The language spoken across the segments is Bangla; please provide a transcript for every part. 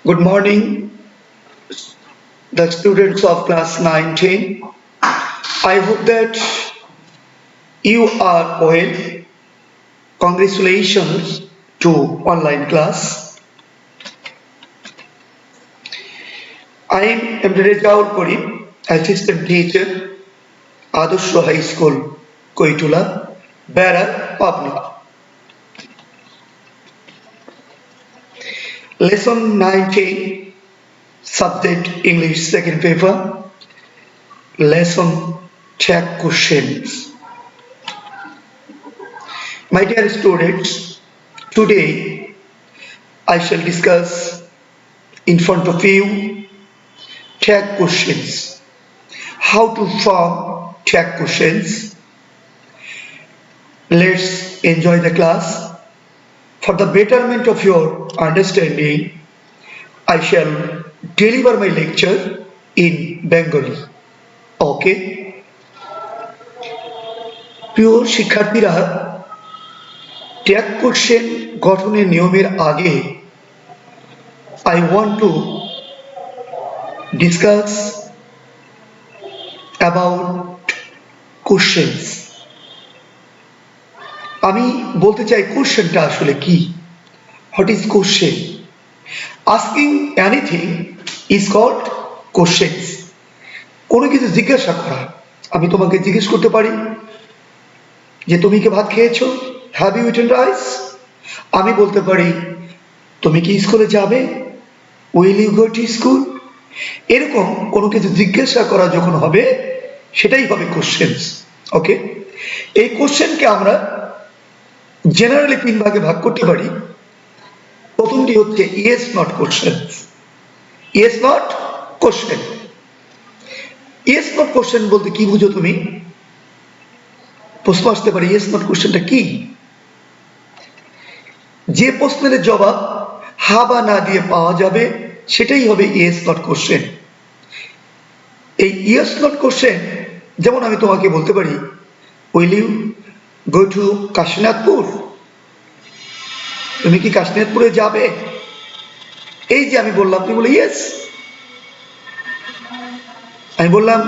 Good morning, the students of class 9-10. I hope that you are well. Congratulations to online class. I am Emrejaul Karim, assistant teacher, Adarsh High School, Koitula, Bara, Pabna. Lesson 19, subject English second paper, lesson check questions. My dear students, today I shall discuss in front of you tag questions. How to form tag questions. Let's enjoy the class. For the betterment of your understanding, I shall deliver my lecture in Bengali. Okay? প্রিয় শিক্ষার্থীরা, ট্যাগ কোশ্চেন গঠনের নিয়মের আগে I want to discuss about questions. আমি বলতে চাই কোশ্চেনটা আসলে কি? What is question? Asking anything is called questions. কোনো কিছু জিজ্ঞাসা করা। আমি তোমাকে জিজ্ঞেস করতে পারি যে তুমি কি ভাত খেয়েছো? Have you eaten rice? আমি বলতে পারি তুমি কি স্কুলে যাবে? Will you go to school? এরকম কোনো কিছু জিজ্ঞাসা করা যখন হবে সেটাই হবে কোশ্চেন্স। ওকে, এই কোশ্চেনকে আমরা জেনারেলি তিন ভাগে ভাগ করতে পারি। প্রথমটি হচ্ছে yes not question. Yes not question, yes not question বলতে কি বুঝো তুমি? প্রশ্ন আসতে পারে ইয়েস নট কোশ্চেনটা কি? যে প্রশ্নের জবাব হা বা না দিয়ে পাওয়া যাবে সেটাই হবে ইয়েস নট কোশ্চেন। এই ইয়েস নট কোশ্চেন যেমন আমি তোমাকে বলতে পারি will you go to Kashinathpur? তুমি কি কাশীনাথপুরে যাবে? এই যে আমি বললাম, তুমি বলে ইয়েস। আমি বললাম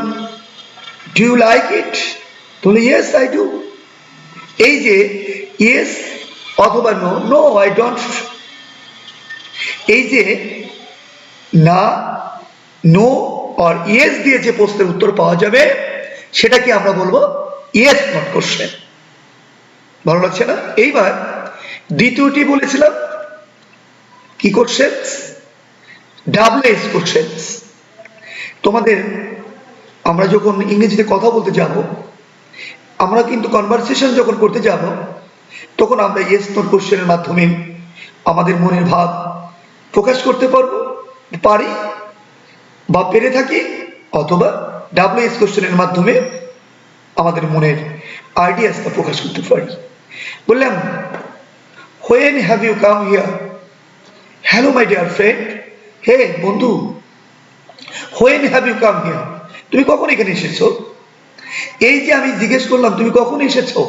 ডু ইউ লাইক ইট? তুমি ইয়েস আই ডু। এই যে ইয়েস অথবা নো, নো আই ডোন্ট। এই যে না, নো আর ইয়েস দিয়ে যে প্রশ্নের উত্তর পাওয়া যাবে সেটাকে আমরা বলবো ইয়েস নট কোশ্চেন। ভালো লাগছে না? এইবার দ্বিতীয়টি বলেছিলাম কি কোশ্চেন? ডাবলএস কোশ্চেন। তোমাদের আমরা যখন ইংরেজিতে কথা বলতে যাব, আমরা কিন্তু কনভারসেশন যখন করতে যাব তখন আমরা ইয়েস নট কোশ্চেনের মাধ্যমে আমাদের মনের ভাব প্রকাশ করতে পারি বা পেরে থাকি, অথবা ডাবলএস কোশ্চেনের মাধ্যমে আমাদের মনের আইডিয়াসটা প্রকাশ করতে পারি। বললাম when have you come here? Hello my dear friend. হে বন্ধু, when have you come here? তুমি কখন এখানে এসেছো? এই যে আমি জিজ্ঞেস করলাম তুমি কখন এসেছো।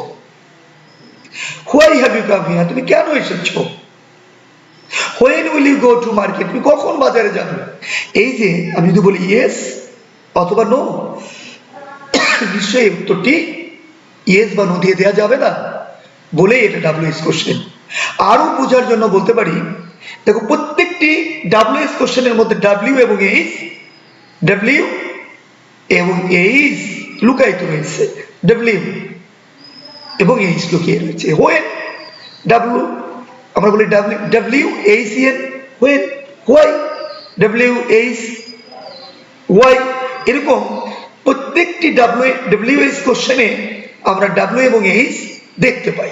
Why have you come here? তুমি কেন এসেছো? When will you go to market? তুমি কখন বাজারে যাবে? এই যে আমি যদি বলি ইয়েস অথবা নো, নিশ্চয়ই উত্তরটি ইয়েস বা নো দিয়ে দেওয়া যাবে না, বলেই এটা ডাবলএস কোশ্চেন। আরো বোঝার জন্য বলতে পারি, দেখো প্রত্যেকটি ডাবলএস কোশ্চেনের মধ্যে ডাব্লিউ এবং এইচ লুকায়িত রয়েছে। ডাব্লিউ এবং এইচ লুকিয়ে রয়েছে। হোয়েন ডাব্লিউ, আমরা বলি W H N when, why W H Y, এরকম প্রত্যেকটি ডাব্লিউএইচ কোশ্চেনে আমরা ডাব্লিউ এবং এইচ দেখতে পাই।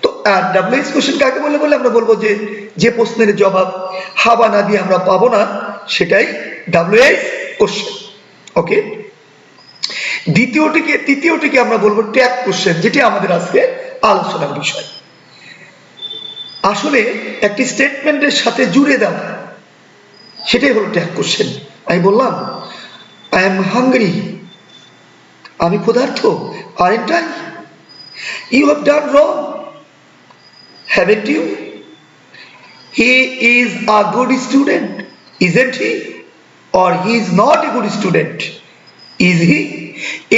তো ডাব্লিউএইচ কোশ্চেন কাকে বলে আমরা বলবো যে প্রশ্নের জবাব হা বা না দিয়ে আমরা পাবো না সেটাই ডাব্লিউএইচ কোশ্চেন। ওকে, তৃতীয়টিকে আমরা বলবো ট্যাগ কোশ্চেন, যেটি আমাদের আজকে আলোচনার বিষয়। আসলে একটি স্টেটমেন্টের সাথে জুড়ে দেওয়া, সেটাই হলো ট্যাগ কোশ্চেন। আমি বললাম আই এম হাংরি, আমি ক্ষুধার্ত। Aren't I? You have done wrong, haven't you? He is a good student, isn't he? Or he is not a good student, is he?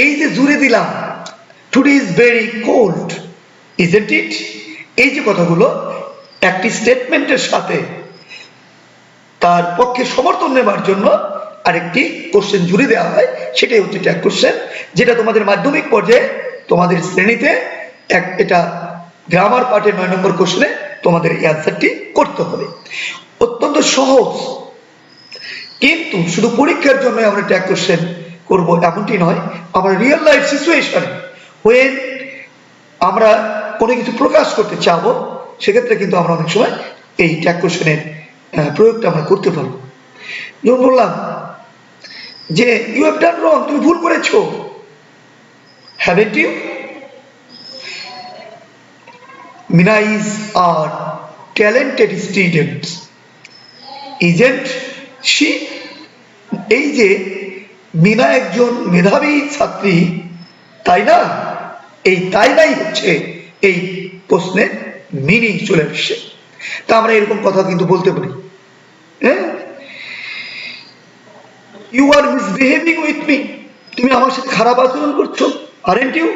এই যে জুড়ে দিলাম, today is very cold, isn't it? এই যে কথাগুলো একটি স্টেটমেন্টের সাথে তার পক্ষে সমর্থন নেবার জন্য আরেকটি কোশ্চেন জুড়ে দেওয়া হয়, সেটাই হচ্ছে ট্যাগ কোশ্চেন, যেটা তোমাদের মাধ্যমিক পর্যায়ে তোমাদের শ্রেণীতে এটা গ্রামার পার্টের 9 নম্বর কোশ্চেনে তোমাদের এই অ্যান্সারটি করতে হবে। অত্যন্ত সহজ, কিন্তু শুধু পরীক্ষার জন্য আমরা ট্যাগ কোশ্চেন করবো এমনটি নয়, আমরা রিয়েল লাইফ সিচুয়েশনে হোয়েন আমরা কোনো কিছু প্রকাশ করতে চাবো, সেক্ষেত্রে কিন্তু আমরা অনেক সময় এই ট্যাগ কোশ্চেনের প্রয়োগটা আমরা করতে পারবো। যেমন বললাম যে ইউ হ্যাভ ডান রং, তুমি ভুল করেছো, haven't you? Mina is a talented student, isn't she? এই যে মিনা একজন মেধাবী ছাত্রী, তাই না? এই তাই নাই হচ্ছে এই প্রশ্নের মিনিং চলে আসছে। তা আমরা এরকম কথা কিন্তু বলতে পারি, হ্যাঁ, ইউ আর মিসবিহেভিং উইথ মি, তুমি আমার সাথে খারাপ আচরণ করছো, আরেন্ট ইউ?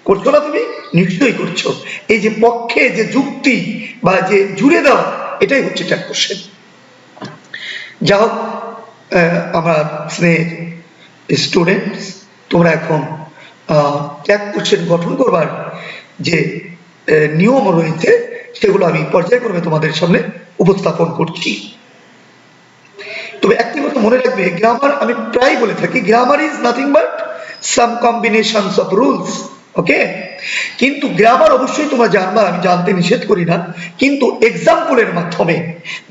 করছো না তুমি? নিশ্চয়ই করছো। এই যে পক্ষে যে যুক্তি বা যে জুড়ে দেওয়া, এটাই হচ্ছে ট্যাগ কোশ্চেন। যা হোক, আমার স্নেহের স্টুডেন্টস, তোমরা এখন ট্যাগ কোশ্চেন গঠন করবার যে নিয়ম রয়েছে, সেগুলো আমি পর্যায়ক্রমে তোমাদের সামনে উপস্থাপন করছি। তবে একটি কথা মনে রাখবে, গ্রামার আমি প্রায় বলে থাকি, grammar is nothing but some combinations of rules, okay? কিন্তু গ্রামার অবশ্যই তোমরা জানবা, আমি জানতে নিষেধ করি না, কিন্তু এক্সাম্পলের মাধ্যমে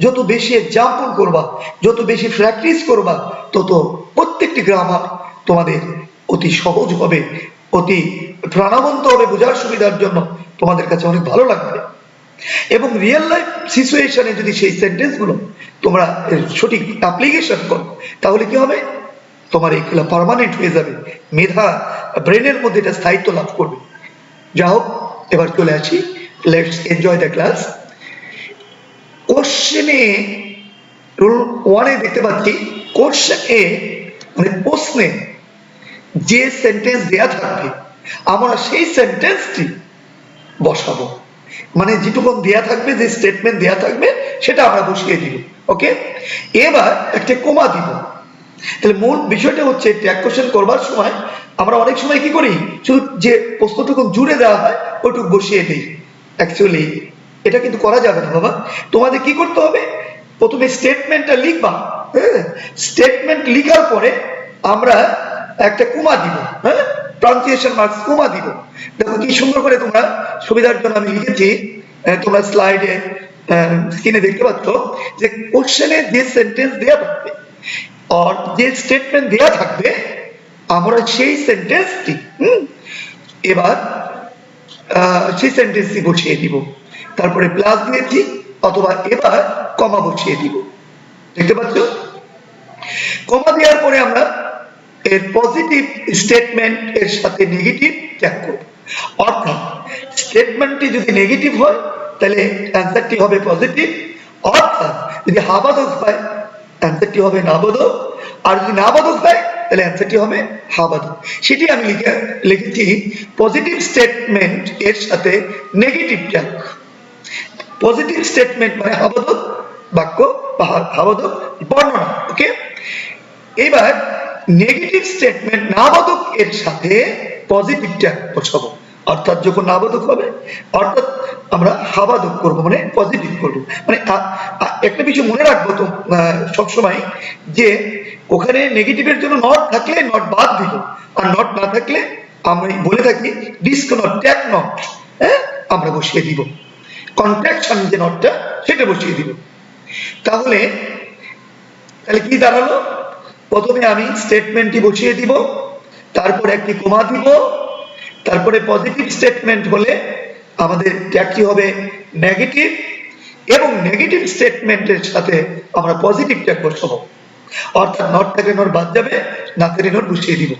যত বেশি এক্সাম্পল করবা, যত বেশি প্র্যাকটিস করবা, তত প্রত্যেকটি গ্রামার তোমাদের অতি সহজ হবে, অতি প্রাণবন্ত হবে, বোঝার সুবিধার জন্য তোমাদের কাছে অনেক ভালো লাগবে। এবং রিয়েল লাইফ সিচুয়েশনে যদি সেই সেন্টেন্সগুলো তোমরা সঠিক অ্যাপ্লিকেশন করো, তাহলে কি হবে? তোমার এইগুলো পার্মানেন্ট হয়ে যাবে, মেধা ব্রেনের মধ্যে এটা স্থায়িত্ব লাভ করবে। যা হোক, এবার চলে আসি, লেটস এনজয় দ্য ক্লাস। কোশ্চেনে রুল 1-এ দেখতে পাচ্ছি, কোশ্চেন এ মানে প্রশ্নে যে সেন্টেন্স দেয়া থাকবে, আমরা সেই সেন্টেন্সটি বসাবো, মানে যেটুকু দেয়া থাকবে, যে স্টেটমেন্ট দেয়া থাকবে, সেটা আমরা বসিয়ে দিব, ওকে? এবার একটা কমা দিব। তাহলে মূল বিষয়টা হচ্ছে ট্যাগ কোশ্চেন করবার সময় আমরা অনেক সময় কি করি, শুধু যে প্রশ্নটুকু জুড়ে দেওয়া হয় ওইটুকু বসিয়ে দিই। অ্যাকচুয়ালি এটা কিন্তু করা যাবে না বাবা। তোমাদের কি করতে হবে, প্রথমে স্টেটমেন্টটা লিখবা, হ্যাঁ, স্টেটমেন্ট লিখার পরে আমরা একটা কমা দিব, হ্যাঁ, ট্রান্সলেশন মার্কস কমা দিব। দেখো কি সুন্দর করে তোমরা সুবিধার জন্য আমি লিখেছি, তোমরা স্লাইডে স্ক্রিনে দেখতে পাচ্ছ যে কোশ্চেনে যে সেন্টেন্স দেওয়া থাকবে আর যে স্টেটমেন্ট দেওয়া থাকবে, আমরা সেই সেন্টেন্সটি এবার সেই সেন্টেন্সটি বসিয়ে দিব, তারপরে প্লাস দিয়েছি, অথবা এবার কমা বসিয়ে দিব। দেখতে পাচ্ছ? কমা দেওয়ার পরে আমরা এর পজিটিভ স্টেটমেন্ট এর সাথে নেগেটিভ ট্যাগ করব। অর্থাৎ স্টেটমেন্টটি যদি নেগেটিভ হয়, তাহলে অ্যান্সারটি হবে পজিটিভ, অর্থাৎ যদি হাবাদক হয়, অ্যান্সারটি হবে নাবোধক, আর যদি নাবোধক হয়, তাহলে অ্যান্সারটি হবে হাবাদক। সেটি আমি লিখেছি পজিটিভ স্টেটমেন্ট এর সাথে নেগেটিভ ট্যাগ। পজিটিভ স্টেটমেন্ট মানে হাবাদক বাক্য বা হাবাদক বর্ণনা, ওকে? এবার নেগেটিভ স্টেটমেন্ট নাবোধক এর সাথে পজিটিভ ট্যাগ বসাবো, অর্থাৎ যখন নাবোধক হবে, অর্থাৎ আমরা হাবাদক করব, মানে পজিটিভ করব। মানে একটা বিষয় মনে রাখবো তো সবসময়, যে ওখানে নেগেটিভের জন্য নট থাকলে নট বাদ দিব, আর নট না থাকলে আমরা বলে থাকি ডিসকনট, ট্যাগ নট, হ্যাঁ, আমরা বসিয়ে দিব, কন্ট্রাকশন যে নটটা সেটা বসিয়ে দিব। তাহলে কি দাঁড়ালো, প্রথমে আমি স্টেটমেন্টটি বসিয়ে দিব, তারপর একটি কমা দিব, তারপরে পজিটিভ স্টেটমেন্ট হলে আমাদের ট্যাগটি হবে নেগেটিভ, এবং নেগেটিভ স্টেটমেন্টের সাথে আমরা পজিটিভ ট্যাগ বসাবো, অর্থাৎ নট থাকলে নট বাদ যাবে, না থাকলে নট বসিয়ে দিব।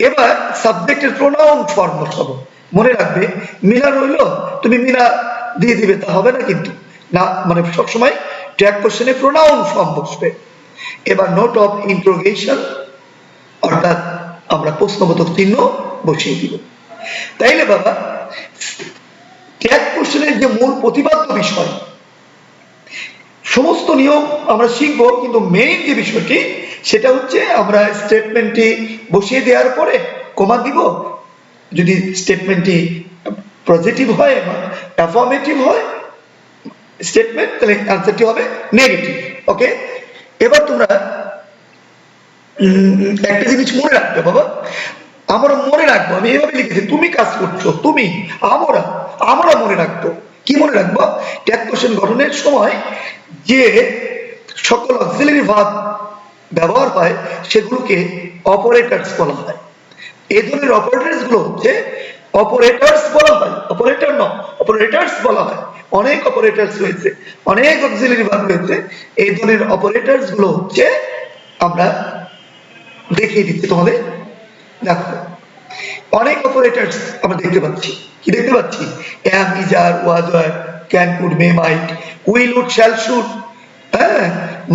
এবার সাবজেক্টের প্রোনাউন ফর্ম বসাবো। মনে রাখবে, মিনা রইল, তুমি মিনা দিয়ে দিবে তা হবে না, কিন্তু না, মানে সবসময় ট্যাগ কোশ্চেনে প্রোনাউন ফর্ম বসবে। এবার নোট অফ ইন্টারোগেশন, অর্থাৎ আমরা প্রশ্নবোধক চিহ্ন বসিয়ে দিব। তাইলে বাবা ট্যাগ কোশ্চেনের যে মূল প্রতিপাদ্য বিষয়, সমস্ত নিয়ম আমরা শিখবো, কিন্তু মেইন যে বিষয়টি সেটা হচ্ছে আমরা স্টেটমেন্টটি বসিয়ে দেওয়ার পরে কমা দিব। যদি স্টেটমেন্টটি পজিটিভ হয় বা অ্যাফার্মেটিভ হয় স্টেটমেন্ট, তাহলে অ্যান্সারটি হবে নেগেটিভ। ওকে, এবার তোমরা একটা জিনিস মনে রাখবে বাবা, আমরা মনে রাখবো, আমি এভাবে লিখেছি, তুমি কাজ করছো, তুমি, আমরা, আমরা মনে রাখবো। কি মনে রাখবো? ট্যাগ কোশ্চেন গঠনের সময় যে সকল অক্সিলারি ভার্ব ব্যবহার হয় সেগুলোকে অপারেটরস বলা হয়। এই ধরনের অপারেটরস গুলো হচ্ছে অপারেটরস বলা হয়, অপারেটর নয়, অপারেটরস বলা হয়। অনেক অপারেটরস রয়েছে, অনেক অক্সিলারি ভার্ব রয়েছে। এই ধরনের অপারেটরস গুলো হচ্ছে, আমরা দেখিয়ে দিচ্ছি তোমাদের, দেখো অনেক অপারেটরস আমরা দেখতে পাচ্ছি। কি দেখতে পাচ্ছি? am, is, are, was, were, can, could, may, might, will, would, shall, should, হ্যাঁ,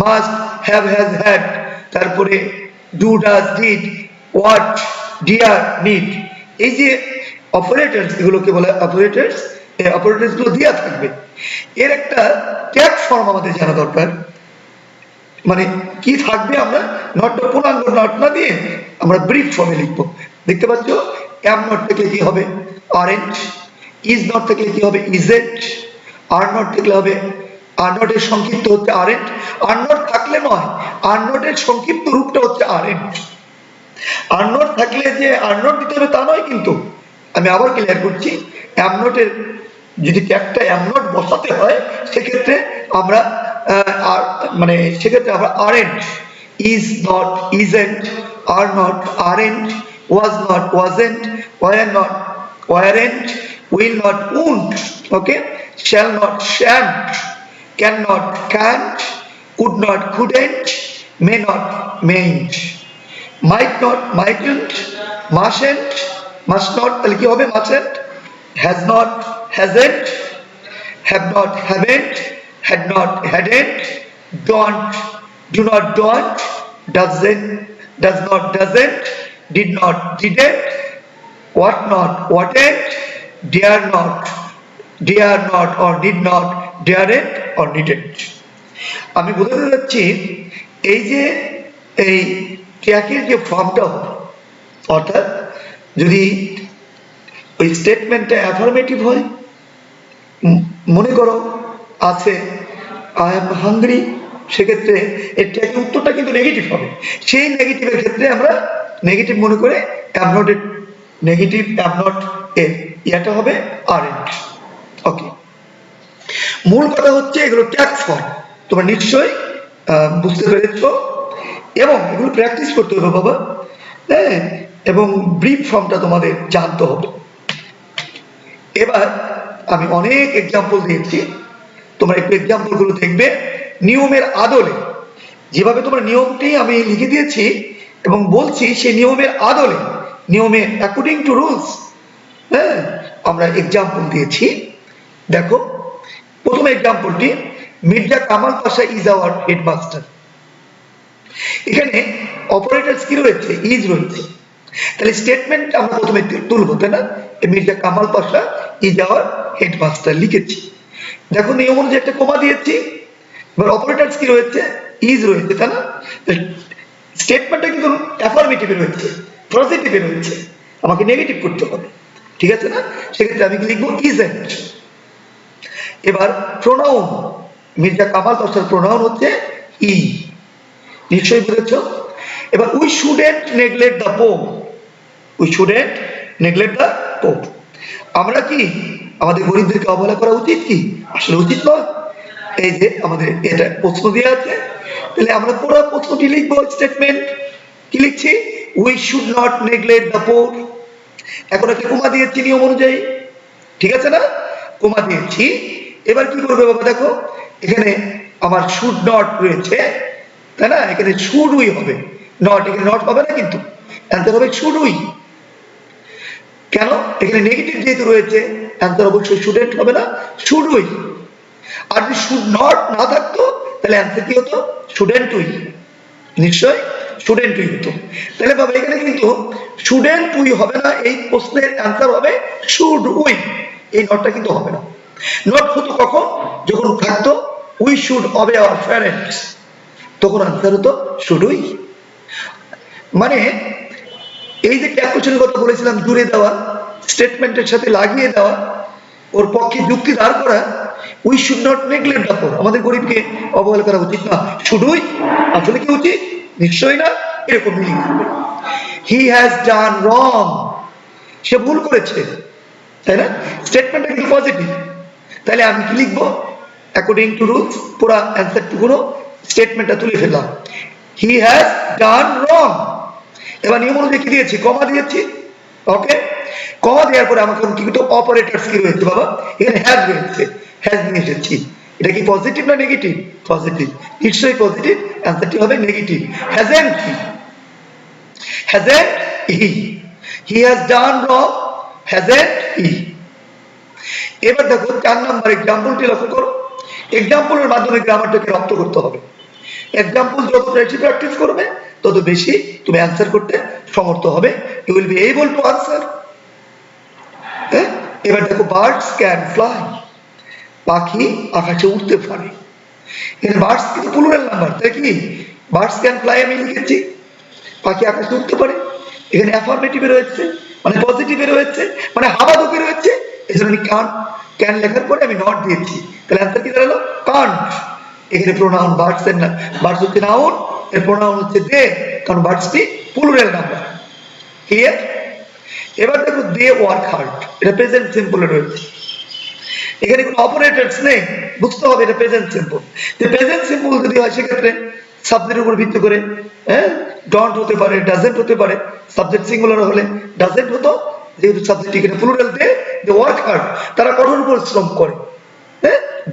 must, have, has, had, তারপরে do, does, did, what, dare, need। এই যে অপারেটরস, এগুলোকে বলে অপারেটরস। এই অপারেটরস গুলো দেওয়া থাকবে, এর একটা ট্যাগ ফর্ম আমাদের জানা দরকার। মানে কি থাকবে, আমরা নটটা পূর্ণাঙ্গ নট না দিয়ে আমরা ব্রিফ ফর্মে লিখবো। দেখতে পাচ্ছ, am নট থাকলে কি হবে? aren't। is নট থাকলে কি হবে? isn't। are নট থাকলে হবে, are not এর সংক্ষিপ্ত হচ্ছে aren't। are not থাকলে নয়, are not এর সংক্ষিপ্ত রূপটা হচ্ছে aren't। are not থাকলে যে are not দিতে হবে তা নয়, কিন্তু আমি আবার ক্লিয়ার করছি, am not এর যদি ট্যাগটা am not বসাতে হয় সেক্ষেত্রে আমরা মানে সেক্ষেত্রে আমরা aren't, is not, isn't, are not, aren't, was not, wasn't, were not, weren't, will not, won't, okay, shall not, shan't, cannot, can't, could not, couldn't, may not, mayn't, might not, mightn't, mustn't, must not, তাহলে কি হবে? mustn't, has not, hasn't, have not, haven't, had not, hadn't, don't, do not, don't, doesn't, does not, doesn't, did not, didn't, what not, whaten't, dare not, or did not, daren't, or didn't। আমি বোঝাতে যাচ্ছি, এই যে এই ট্যাগের যে ফর্মটা হবে, অর্থাৎ যদি ওই স্টেটমেন্টটা অ্যাফার্মেটিভ হয়, মনে করো আছে আই এম হাংরি, সেক্ষেত্রে এর ট্যাগের উত্তরটা কিন্তু নেগেটিভ হবে। সেই নেগেটিভের ক্ষেত্রে আমরা নেগেটিভ মনে করে অ্যাম নট এর নেগেটিভ, অ্যাম নট এর ইয়াটা হবে আরেন্ট। ওকে, মূল কথা হচ্ছে এগুলো ট্যাগ ফর্ম, তোমরা নিশ্চয়ই বুঝতে পেরেছ, এবং এগুলো প্র্যাকটিস করতে হবে বাবা, হ্যাঁ, এবং ব্রিফ ফর্মটা তোমাদের জানতে হবে। এবার আমি অনেক এক্সাম্পল দিয়েছি, তোমরা একটু এক্সাম্পল গুলো দেখবে নিয়মের আদলে। যেভাবে তোমরা নিয়মটি আমি লিখে দিয়েছি এবং বলছি, সেই নিয়মের আদলে, নিয়মে অ্যাকর্ডিং টু রুলস, হ্যাঁ, আমরা এক্সাম্পল দিয়েছি। দেখো প্রথম এক্সাম্পলটি, মির্জা কামাল পাশা ইজ আওয়ার হেডমাস্টার। এখানে অপারেটরস কি রয়েছে? ইজ রয়েছে। তাহলে স্টেটমেন্ট আমরা প্রথমে তুলবো, তাই না? মির্জা কামাল পাশা ইজ আওয়ার হেডমাস্টার লিখেছি। দেখো নিয়ম অনুযায়ী একটা কমা দিয়েছি। এবার অপারেটরস কি রয়েছে? ইজ রয়েছে, তাই না? স্টেটমেন্টটা কিন্তু অ্যাফার্মেটিভে রয়েছে, পজিটিভে রয়েছে, আমাকে নেগেটিভ করতে হবে, ঠিক আছে না? সেক্ষেত্রে আমি কি লিখবো? ইজেন্ট। এবার প্রোনাউন, মির্জা কামাল পাশার প্রোনাউন হচ্ছে ই, নিশ্চয়ই বুঝেছ। এবার we shouldn't neglect the poem, we shouldn't neglect the poem. আমরা কি আমাদের গরিবদেরকে অবহেলা করা উচিত? কি আসলে উচিত নয়। এই যে আমাদের এটা প্রশ্ন দেওয়া আছে, তাহলে আমরা পুরো প্রশ্নটি লিখবো। স্টেটমেন্ট কি লিখছি? We should not neglect the poor. এখন একটা কোমা দিয়েছি নিয়ম অনুযায়ী, ঠিক আছে না? কোমা দিয়েছি। এবার কি করবে বাবা? দেখো এখানে আমার শুড নট রয়েছে, তাই না? এখানে শুড উই হবে, নট, এখানে নট হবে না, কিন্তু অ্যান্সার হবে শুড উই। কেন? এখানে নেগেটিভ যেহেতু রয়েছে, অ্যান্সার অবশ্যই শুডেন্ট হবে না, শুড উই। আর যদি শুড নট না থাকতো তাহলে অ্যান্সার কি হতো? Shouldn't we. নিশ্চয় শুডেন্ট উই হতো। তাহলে বাবা এখানে কিন্তু শুডেন্ট উই হবে না, এই প্রশ্নের অ্যান্সার হবে শুড উই, এই নটটা কিন্তু হবে না। নট হতো কখন, যখন থাকতো উই শুড অবে আওয়ার প্যারেন্টস, তখন আনসার হতো শুড উই। মানে এই যে ট্যাগ কোশ্চেনের কথা বলেছিলাম, জুড়ে দেওয়া, স্টেটমেন্টের সাথে লাগিয়ে দেওয়া, ওর পক্ষে যুক্তি দাঁড় করা, we should not neglect the poor, আমাদের গরিবকে অবহেলা করা উচিত না। শুড উই, আসলে কি উচিত, নিশ্চয়ই না, এরকম মিনিং হবে। হি হ্যাজ ডান রং, সে ভুল করেছে, তাই না, স্টেটমেন্টটা কিন্তু পজিটিভ। তাহলে আমি কি লিখবো, অ্যাকর্ডিং টু রুলস পুরা অ্যান্সারটুকুনো স্টেটমেন্টটা তুলে ফেললাম, হি হ্যাজ ডান রং। এবার নিয়ম অনুযায়ী কি দিয়েছি, কমা দিয়েছি, ওকে। কমা দেওয়ার পরে আমাকে কিন্তু অপারেটরস কি রয়েছে বাবা, এখানে হ্যাজ রয়েছে, হ্যাজ নিয়ে এসেছি। এটা কি পজিটিভ না নেগেটিভ, পজিটিভ, নিশ্চয়ই পজিটিভ, অ্যান্সারটি হবে নেগেটিভ। হ্যাজেন্ট কি, hasn't he has done wrong, hasn't he. এবার দেখো 4 নম্বর এক্সাম্পলটি লক্ষ্য করো। এক্সাম্পলের মাধ্যমে গ্রামারটাকে রপ্ত করতে হবে। এক্সাম্পল যত বেশি প্র্যাকটিস করবে তত বেশি তুমি অ্যান্সার করতে সমর্থ হবে, you will be able to answer. এবার দেখো বার্ডস ক্যান ফ্লাই, পাখি আকাশে উঠতে পারে। এখানে বার্ডস কিন্তু প্লুরাল নাম্বার, তাই কি, বার্ডস ক্যান ফ্লাই আমি লিখেছি, পাখি আকাশে উঠতে পারে। এখানে অ্যাফার্মেটিভে রয়েছে, মানে পজিটিভে রয়েছে, মানে হাবাদকে রয়েছে, এই জন্য আমি ক্যান লেখার পরে আমি নট দিয়েছি। তাহলে অ্যান্সার কি দাঁড়ালো, কান্ট। এখানে প্রোনাউন বার্ডস এর না, বার্ডস হচ্ছে নাউন, এর প্রোনাউন হচ্ছে দে, কারণ বার্ডসটি প্লুরাল নাম্বার। ক্লিয়ার? এবার দেখো দে ওয়ার্ক হার্ড, এটা প্রেজেন্ট সিম্পলে রয়েছে, এখানে কোনো অপারেটরস নেই, বুঝতে হবে এটা প্রেজেন্ট সিম্পল। যে প্রেজেন্ট সিম্পল যদি হয় সেক্ষেত্রে সাবজেক্টের উপর ভিত্তি করে, ডন্ট হতে পারে, ডাজেন্ট হতে পারে, সাবজেক্ট সিঙ্গুলার হলে ডাজেন্ট হতো, যেহেতু সাবজেক্ট এখানে প্লুরাল দে ওয়ার্ক হার্ড, তারা কঠোর পরিশ্রম করে।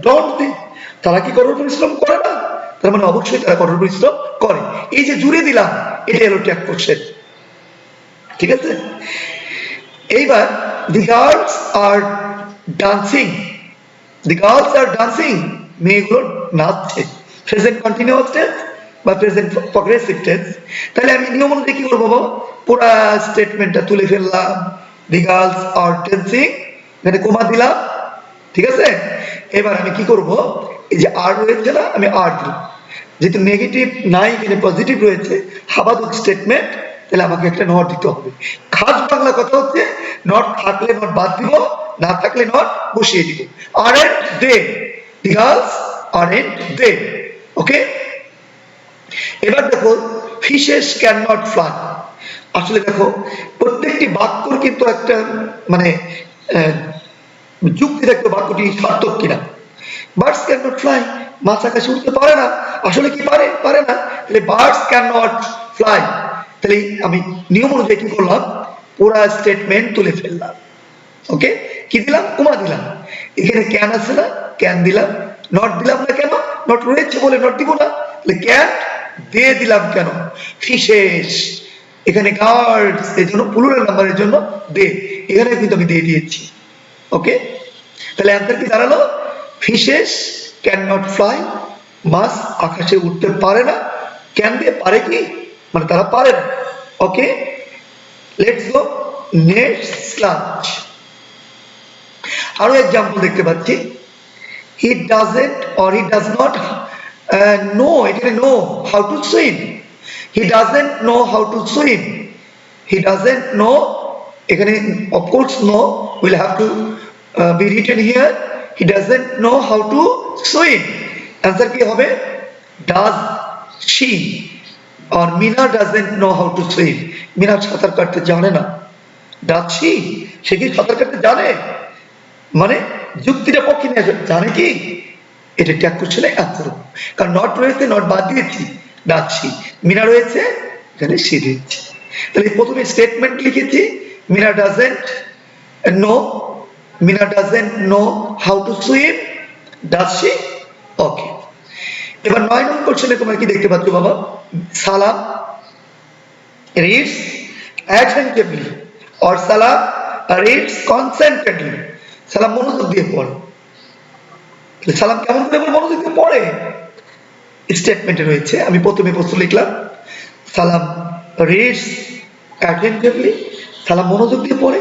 ডন্ট দে, তারা কি কঠোর পরিশ্রম করে না, তার মানে অবশ্যই তারা কঠোর পরিশ্রম করে। এই যে জুড়ে দিলাম, এটা হলো ট্যাগ কোশ্চেন, ঠিক আছে। এইবার the girls are dancing, the girls are dancing, মেয়েগুলো নাচছে, প্রেজেন্ট কন্টিনিউয়াস টেন্স বা প্রেজেন্ট প্রগ্রেসিভ টেন্স। তাহলে আমি নিয়ম অনুযায়ী কি করবো বাবা, পুরা স্টেটমেন্টটা তুলে ফেললাম, দি গার্লস আর ডান্সিং, এখানে কমা দিলাম, ঠিক আছে। এবার আমি কি করব, এই যে আর রয়েছে না, আমি আর দিলাম, যেহেতু নেগেটিভ নাই এখানে পজিটিভ রয়েছে, হাবাদক স্টেটমেন্ট, তাহলে আমাকে একটা নট দিতে হবে। খাস বাংলা কথা হচ্ছে নট থাকলে নট বাদ দিব, না থাকলে নট বসিয়ে দিব। Aren't they, the girls aren't they, okay. এবার দেখো ফিশেস ক্যান নট ফ্লাই, আসলে দেখো প্রত্যেকটি বাক্যর কিন্তু একটা মানে যুক্তি দেখতে বাক্যটি সার্থক কিনা। বার্ডস ক্যান নট ফ্লাই, মাছ আকাশে উঠতে পারে না, আসলে কি পারে, পারে না, তাহলে বার্ডস ক্যান নট ফ্লাই। তাহলে আমি নিয়ম অনুযায়ী কি করলাম, পুরা স্টেটমেন্ট তুলে ফেললাম, ওকে। কি দিলাম, কমা দিলাম, এখানে ক্যান আছে না, ক্যান দিলাম, নট দিলাম না কেন, নট রয়েছে বলে নট দিব না, তাহলে ক্যান দিয়ে দিলাম কেন, ফিশেস, এখানে গার্ডস এর জন্য প্লুরাল নাম্বারের জন্য দে, এখানে কিন্তু আমি দিয়ে দিয়েছি, ওকে। তাহলে অ্যান্সার কি দাঁড়ালো, ফিশেস ক্যান নট ফ্লাই, মাছ আকাশে উঠতে পারে না, ক্যান দিয়ে পারে কি, মানে তারা পারে না, okay. Let's go next launch. আরো এক্সাম্পল দেখতে পাচ্ছি, he doesn't or he does not know, এখানে know how to swim, he doesn't know how to swim, he doesn't know, এখানে of course know will have to be written here, he doesn't know how to swim, answer কি হবে, does she, or Mina doesn't know how to swim, Mina সাঁতার কাটতে জানে না, does she, সে কি সাঁতার কাটতে জানে, মানে যুক্তিটা পক্ষে নিয়ে জানে কি, এটা ট্যাগ কোশ্চেনে অ্যান্সার, কারণ নট রয়েছে, নট বাদ দিয়েছি, does she, মিনা রয়েছে, এখানে she রয়েছে। তাহলে প্রথমে স্টেটমেন্ট লিখেছি, Mina doesn't know, Mina doesn't know how to swim, does she? Okay. এবার 9 নম্বর কোশ্চেনে তোমরা কি দেখতে পাচ্ছ বাবা, সালাম reads attentively or সালাম reads concentratedly, সালাম মনোযোগ দিয়ে পড়ে, সালাম কেমন করে মনোযোগ দিয়ে পড়ে, স্টেটমেন্টে রয়েছে। আমি প্রথমে প্রশ্ন লিখলাম, সালাম reads attentively, সালাম মনোযোগ দিয়ে পড়ে।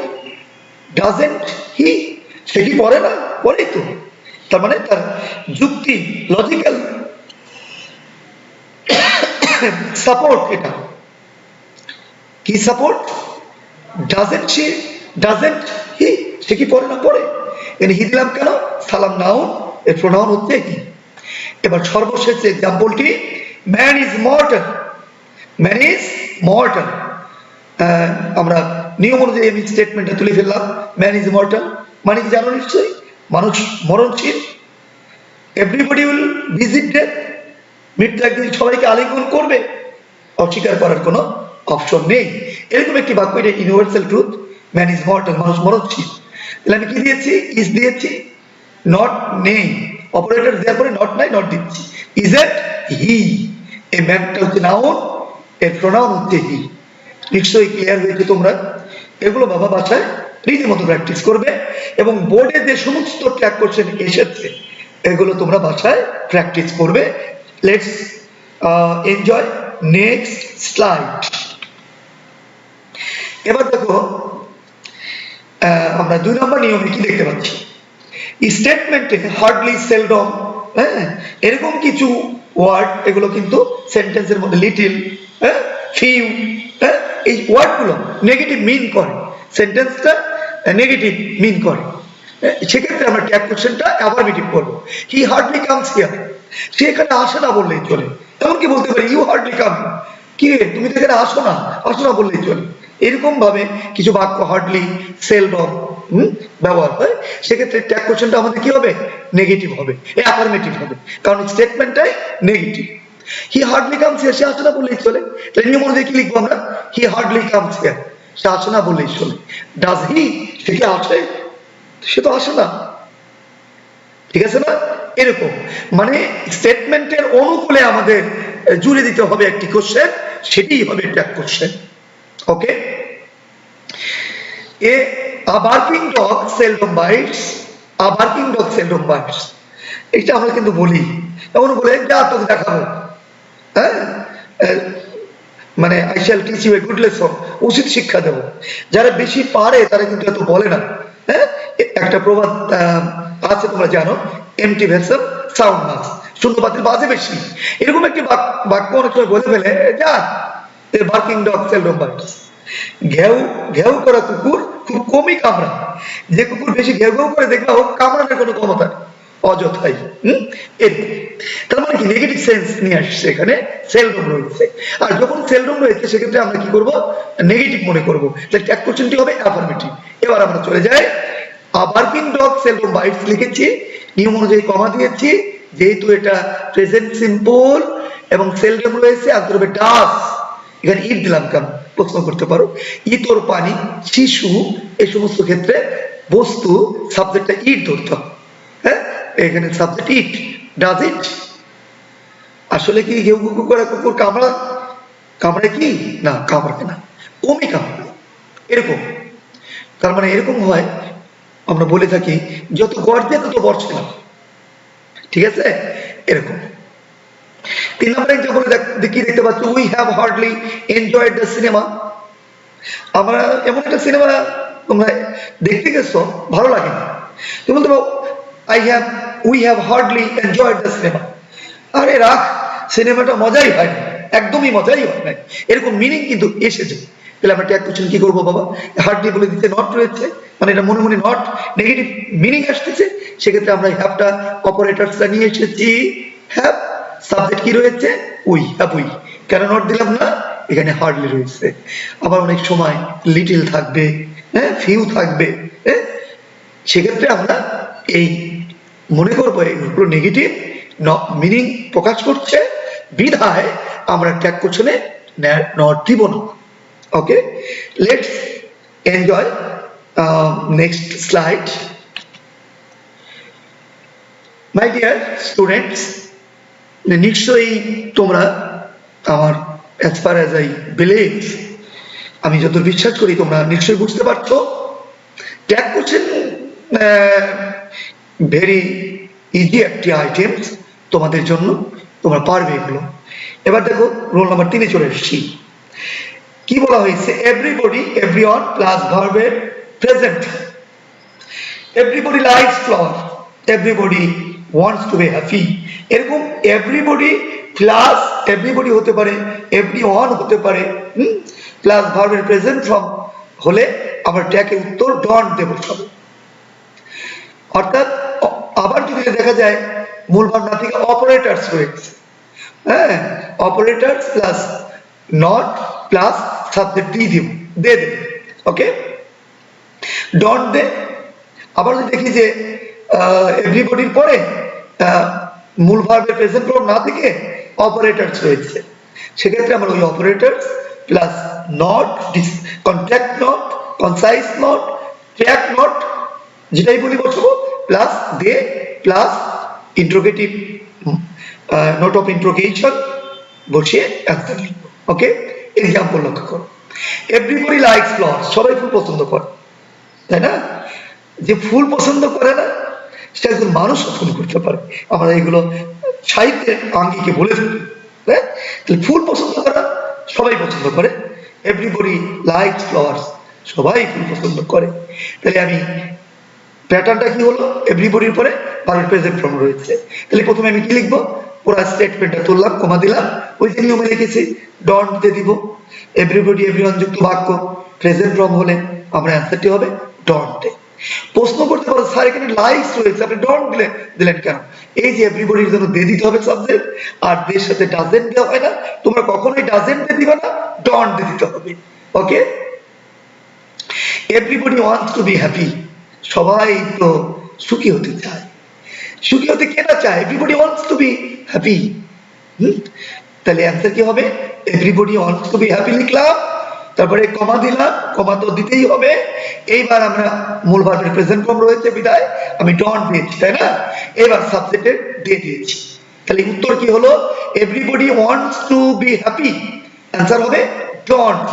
doesn't he, সে কি পড়ে না? পড়েই তো। তার মানে তার যুক্তি লজিক্যাল সাপোর্ট, এটা কি support? doesn't she, doesn't he, সে কি পড়ে না? পড়ে। হি দিলাম কেন? সালাম নাউন, এর প্রোনাউন হচ্ছে হি। এবার সর্বশেষ এক্সাম্পলটি, man is mortal, man is mortal. আমরা নিয়ম অনুযায়ী আমি স্টেটমেন্টটা তুলে ফেললাম, ম্যান ইজ মর্টাল মানে কি জানো নিশ্চয়ই? মানুষ মরণশীল। এভরিবডি উইল ভিজিট ডেথ, মৃত্যু একদিন সবাইকে আলিঙ্গন করবে, অস্বীকার করার কোনো অপশন নেই। এরকম একটি বাক্য, এটা universal truth, man is mortal, মানুষ মরণশীল। তাহলে আমি কি দিয়েছি? ইজ দিয়েছি, নট নেই, অপারেটর দেওয়ার পরে নট নাই, নট দিচ্ছি। ইজ এট হি, এই ম্যানটা হচ্ছে নাউন, এর প্রোনাউন হচ্ছে হি। নিশ্চয়ই ক্লিয়ার হয়েছে তোমরা? এগুলো বাবা বাসায় রীতিমতো প্র্যাকটিস করবে, এবং বোর্ডে যে সমস্ত ট্র্যাক কোশ্চেন এসেছে এগুলো তোমরা বাসায় প্র্যাকটিস করবে। Let's enjoy next slide. এবার দেখো আমরা 2 নম্বর নিয়মে কি দেখতে পাচ্ছি, স্টেটমেন্টে হার্ডলি, সেলডম, হ্যাঁ, এরকম কিছু ওয়ার্ড, এগুলো কিন্তু সেন্টেন্সের মধ্যে লিটিল, হ্যাঁ, ফিউ, হ্যাঁ, এই ওয়ার্ডগুলো নেগেটিভ মিন করে, সেন্টেন্সটা নেগেটিভ মিন করে। সেক্ষেত্রে আমরা ট্যাগ কোশ্চেনটা অ্যাফার্মেটিভ করবো। হি হার্ডলি কামস হিয়ার, সে এখানে আসে না বললেই চলে। এমনকি বলতে পারি ইউ হার্ডলি কাম, কি রে তুমি তো এখানে আসো না, আসো না বললেই চলে। এরকম ভাবে কিছু বাক্য হার্ডলি, সেলডম ব্যবহার হয়। সেক্ষেত্রে ট্যাগ কোশ্চেনটা আমাদের কি হবে? নেগেটিভ হবে, অ্যাফার্মেটিভ হবে, কারণ স্টেটমেন্টটাই negative. He hardly comes here, সে আসে না বললেই চলে। তাহলে নিয়ম অনুযায়ী কি লিখবো আমরা? হি হার্ডলি কামস হিয়ার, সে আসে না বললেই চলে। ডাজ হি, সে কি আসে? সে তো আসে না, ঠিক আছে না? এরকম মানে স্টেটমেন্টের অনুকূলে আমাদের জুড়ে দিতে হবে একটি কোশ্চেন, সেটাই হবে tag question. Okay, a barking dog seldom bites, a barking dog seldom bites, এটা আমরা কিন্তু বলি, এমন বলে যা তোকে দেখাবো, হ্যাঁ, মানে I shall teach you a good lesson, উচিত শিক্ষা দেবো। যারা বেশি পারে তারা কিন্তু এত বলে না। হ্যাঁ, একটা প্রবাদ আছে তোমরা জানো, এমটি ভেসেল সাউন্ড মাস, শূন্য বাতিল বাজে বেশি। এরকম একটি বাক্য অনেক সময় বলে ফেলে, যা বার্কিং ডগ সেলডম বাইটস, ঘেউ ঘেউ করা কুকুর খুব কমই কামড়ায়। যে কুকুর বেশি ঘেউ ঘেউ করে দেখবে হোক, কামড়ানোর কোনো ক্ষমতা নেই, অযথাই। এরকম, তার মানে কি নেগেটিভ সেন্স নিয়ে আসছে, এখানে সেলডম রয়েছে। আর যখন সেলডম রয়েছে সেক্ষেত্রে আমরা কি করব? নেগেটিভ মনে করবো। তাহলে ট্যাগ কোশ্চেনটি হবে অ্যাফার্মেটিভ। এবার আমরা চলে যাই, বার্কিং ডগ সেলডম বাইটস লিখেছি, নিয়ম অনুযায়ী কমা দিয়েছি, যেহেতু এটা প্রেজেন্ট সিম্পল এবং সেলডম রয়েছে, আনসার হবে ডাস। এখানে ইট দিলাম কেন প্রশ্ন করতে পারো। ইতর, পানি, শিশু, এই সমস্ত ক্ষেত্রে বস্তু সাবজেক্টটা ইট ধরতে হবে। হ্যাঁ, এখানে সাবজেক্ট ইট। ডাজ ইট, আসলে কি ঘেউ ঘু করা কুকুর কামড়ায় কি? না, কামড়ায় না, কমই কামড়ায়। এরকম, তার মানে এরকম হয়, আমরা বলে থাকি যত গর্জে তত বর্ষে না, ঠিক আছে? এরকম। 3 নম্বর এক্সাম্পলে কি দেখতে পাচ্ছ? We have hardly enjoyed the cinema. আমরা এমন একটা সিনেমা তোমরা দেখতে গেছো, ভালো লাগে না, তুমি বলতে পারো we have hardly enjoyed the cinema. আরে রাখ, সিনেমাটা মজাই হয় না, একদমই মজাই হয় না, এরকম মিনিং কিন্তু এসেছে। তাহলে আমরা ট্যাগ কোশ্চেন কি করবো বাবা? হার্ডলি বলে দিতে নট রয়েছে, মানে এটা মনে মনে নট, নেগেটিভ মিনিং আসতেছে। সেক্ষেত্রে আমরা হ্যাভটা অপারেটরসটা নিয়ে এসেছি। হ্যাভ সাবজেক্ট কি রয়েছে? We, have we. কেন নট দিলাম না? এখানে হার্ডলি রয়েছে। আবার অনেক সময় লিটিল থাকবে, হ্যাঁ, ফিউ থাকবে, হ্যাঁ, সেক্ষেত্রে আমরা এই মনে করবো এগুলো নেগেটিভ মিনিং প্রকাশ করছে, বিধায় আমরা ট্যাগ কোশ্চেনে নট দিব না। Okay, let's enjoy next slide. My dear students, নিশ্চয়ই তোমরা আমার as far as I believe, আমি যত বিশ্বাস করি তোমরা নিশ্চয়ই বুঝতে পারছো। ট্যাগ কোশ্চেন ভেরি ইজি একটি আইটেমস তোমাদের জন্য, তোমরা পারবে এগুলো। এবার দেখো রোল নাম্বার 3-এ চলে এসেছি। কি বলা হয়েছে, এভরিবডি এভরিওয়ান প্লাস ভার্বের present. Everybody likes flower, everybody wants to be happy. এরকম এভরিবডি প্লাস এভরিবডি হতে পারে, এভরিওয়ান হতে পারে, প্লাস ভার্বের প্রেজেন্ট ফর্ম হলে আমরা ট্যাগের উত্তর ডন্ট দেব সব। অর্থাৎ আবার যদি দেখা যায় মূল ভার্ব না থেকে অপারেটরস রয়েছে, হ্যাঁ, operators plus not plus subject দিয়ে দিব, দিয়ে দেবে, ওকে, ডন্ট দে। আবার যদি দেখি যে এভরিবডির পরে মূল ভার্বের প্রেজেন্ট ফর্ম না থেকে অপারেটরস রয়েছে, সেক্ষেত্রে আমরা ওই operators plus not, contract not, concise not, track not, যেটাই বলি বসবো, plus they plus interrogative note of interrogation বসিয়ে অ্যান্সার লিখবো, ওকে। এক্সাম্পল লক্ষ্য করো, এভরিবডি লাইকস ফ্লাওয়ার্স, সবাই ফুল পছন্দ করে, তাই না? যে ফুল পছন্দ করে না সেটা একজন মানুষও ফুল করতে পারে, আমরা এগুলো সাহিত্যের আঙ্গিকে বলে থাকি, হ্যাঁ। তাহলে ফুল পছন্দ করা, সবাই পছন্দ করে, এভরিবডি লাইকস ফ্লাওয়ার্স, সবাই ফুল পছন্দ করে। তাহলে আমি প্যাটার্নটা কি হলো, এভরিবডির পরে ভার্বের প্রেজেন্ট ফর্ম রয়েছে, তাহলে প্রথমে আমি কি লিখবো, পুরো স্টেটমেন্টটা তুললাম, কমা দিলাম, ওই যে নিয়মে লিখেছি ডন্ট দিয়ে দিব। এভরিবডি এভরিওয়ান যুক্ত বাক্য প্রেজেন্ট ফর্ম হলে আমরা অ্যান্সারটি হবে ডন্ট। প্রশ্ন করতে পারো স্যার এখানে লাইকস রয়েছে, আপনি ডন্ট দিলেন কেন? এই যে এভরিবডির জন্য দিয়ে দিতে হবে সাবজেক্ট, আর দের সাথে ডাজেন্ট দেওয়া হয় না, তোমরা কখনোই ডাজেন্ট দিয়ে দিবে না, ডন্ট দিয়ে দিতে হবে, okay. Everybody wants to be happy, সবাই তো সুখী হতে চায়, সুখী হতে কে না চায়, everybody wants to be happy. তাহলে অ্যান্সার কি হবে, everybody wants to be happy লিখলাম, তারপরে কমা দিলাম, কমা তো দিতেই হবে। এইবার আমরা মূল ভার্বের প্রেজেন্ট ফর্ম রয়েছে বিদায় আমি ডন্ট দিয়েছি, তাই না? এবার সাবজেক্টের দিয়ে দিয়েছি, তাহলে উত্তর কি হলো, everybody wants to be happy, answer হবে ডন্ট।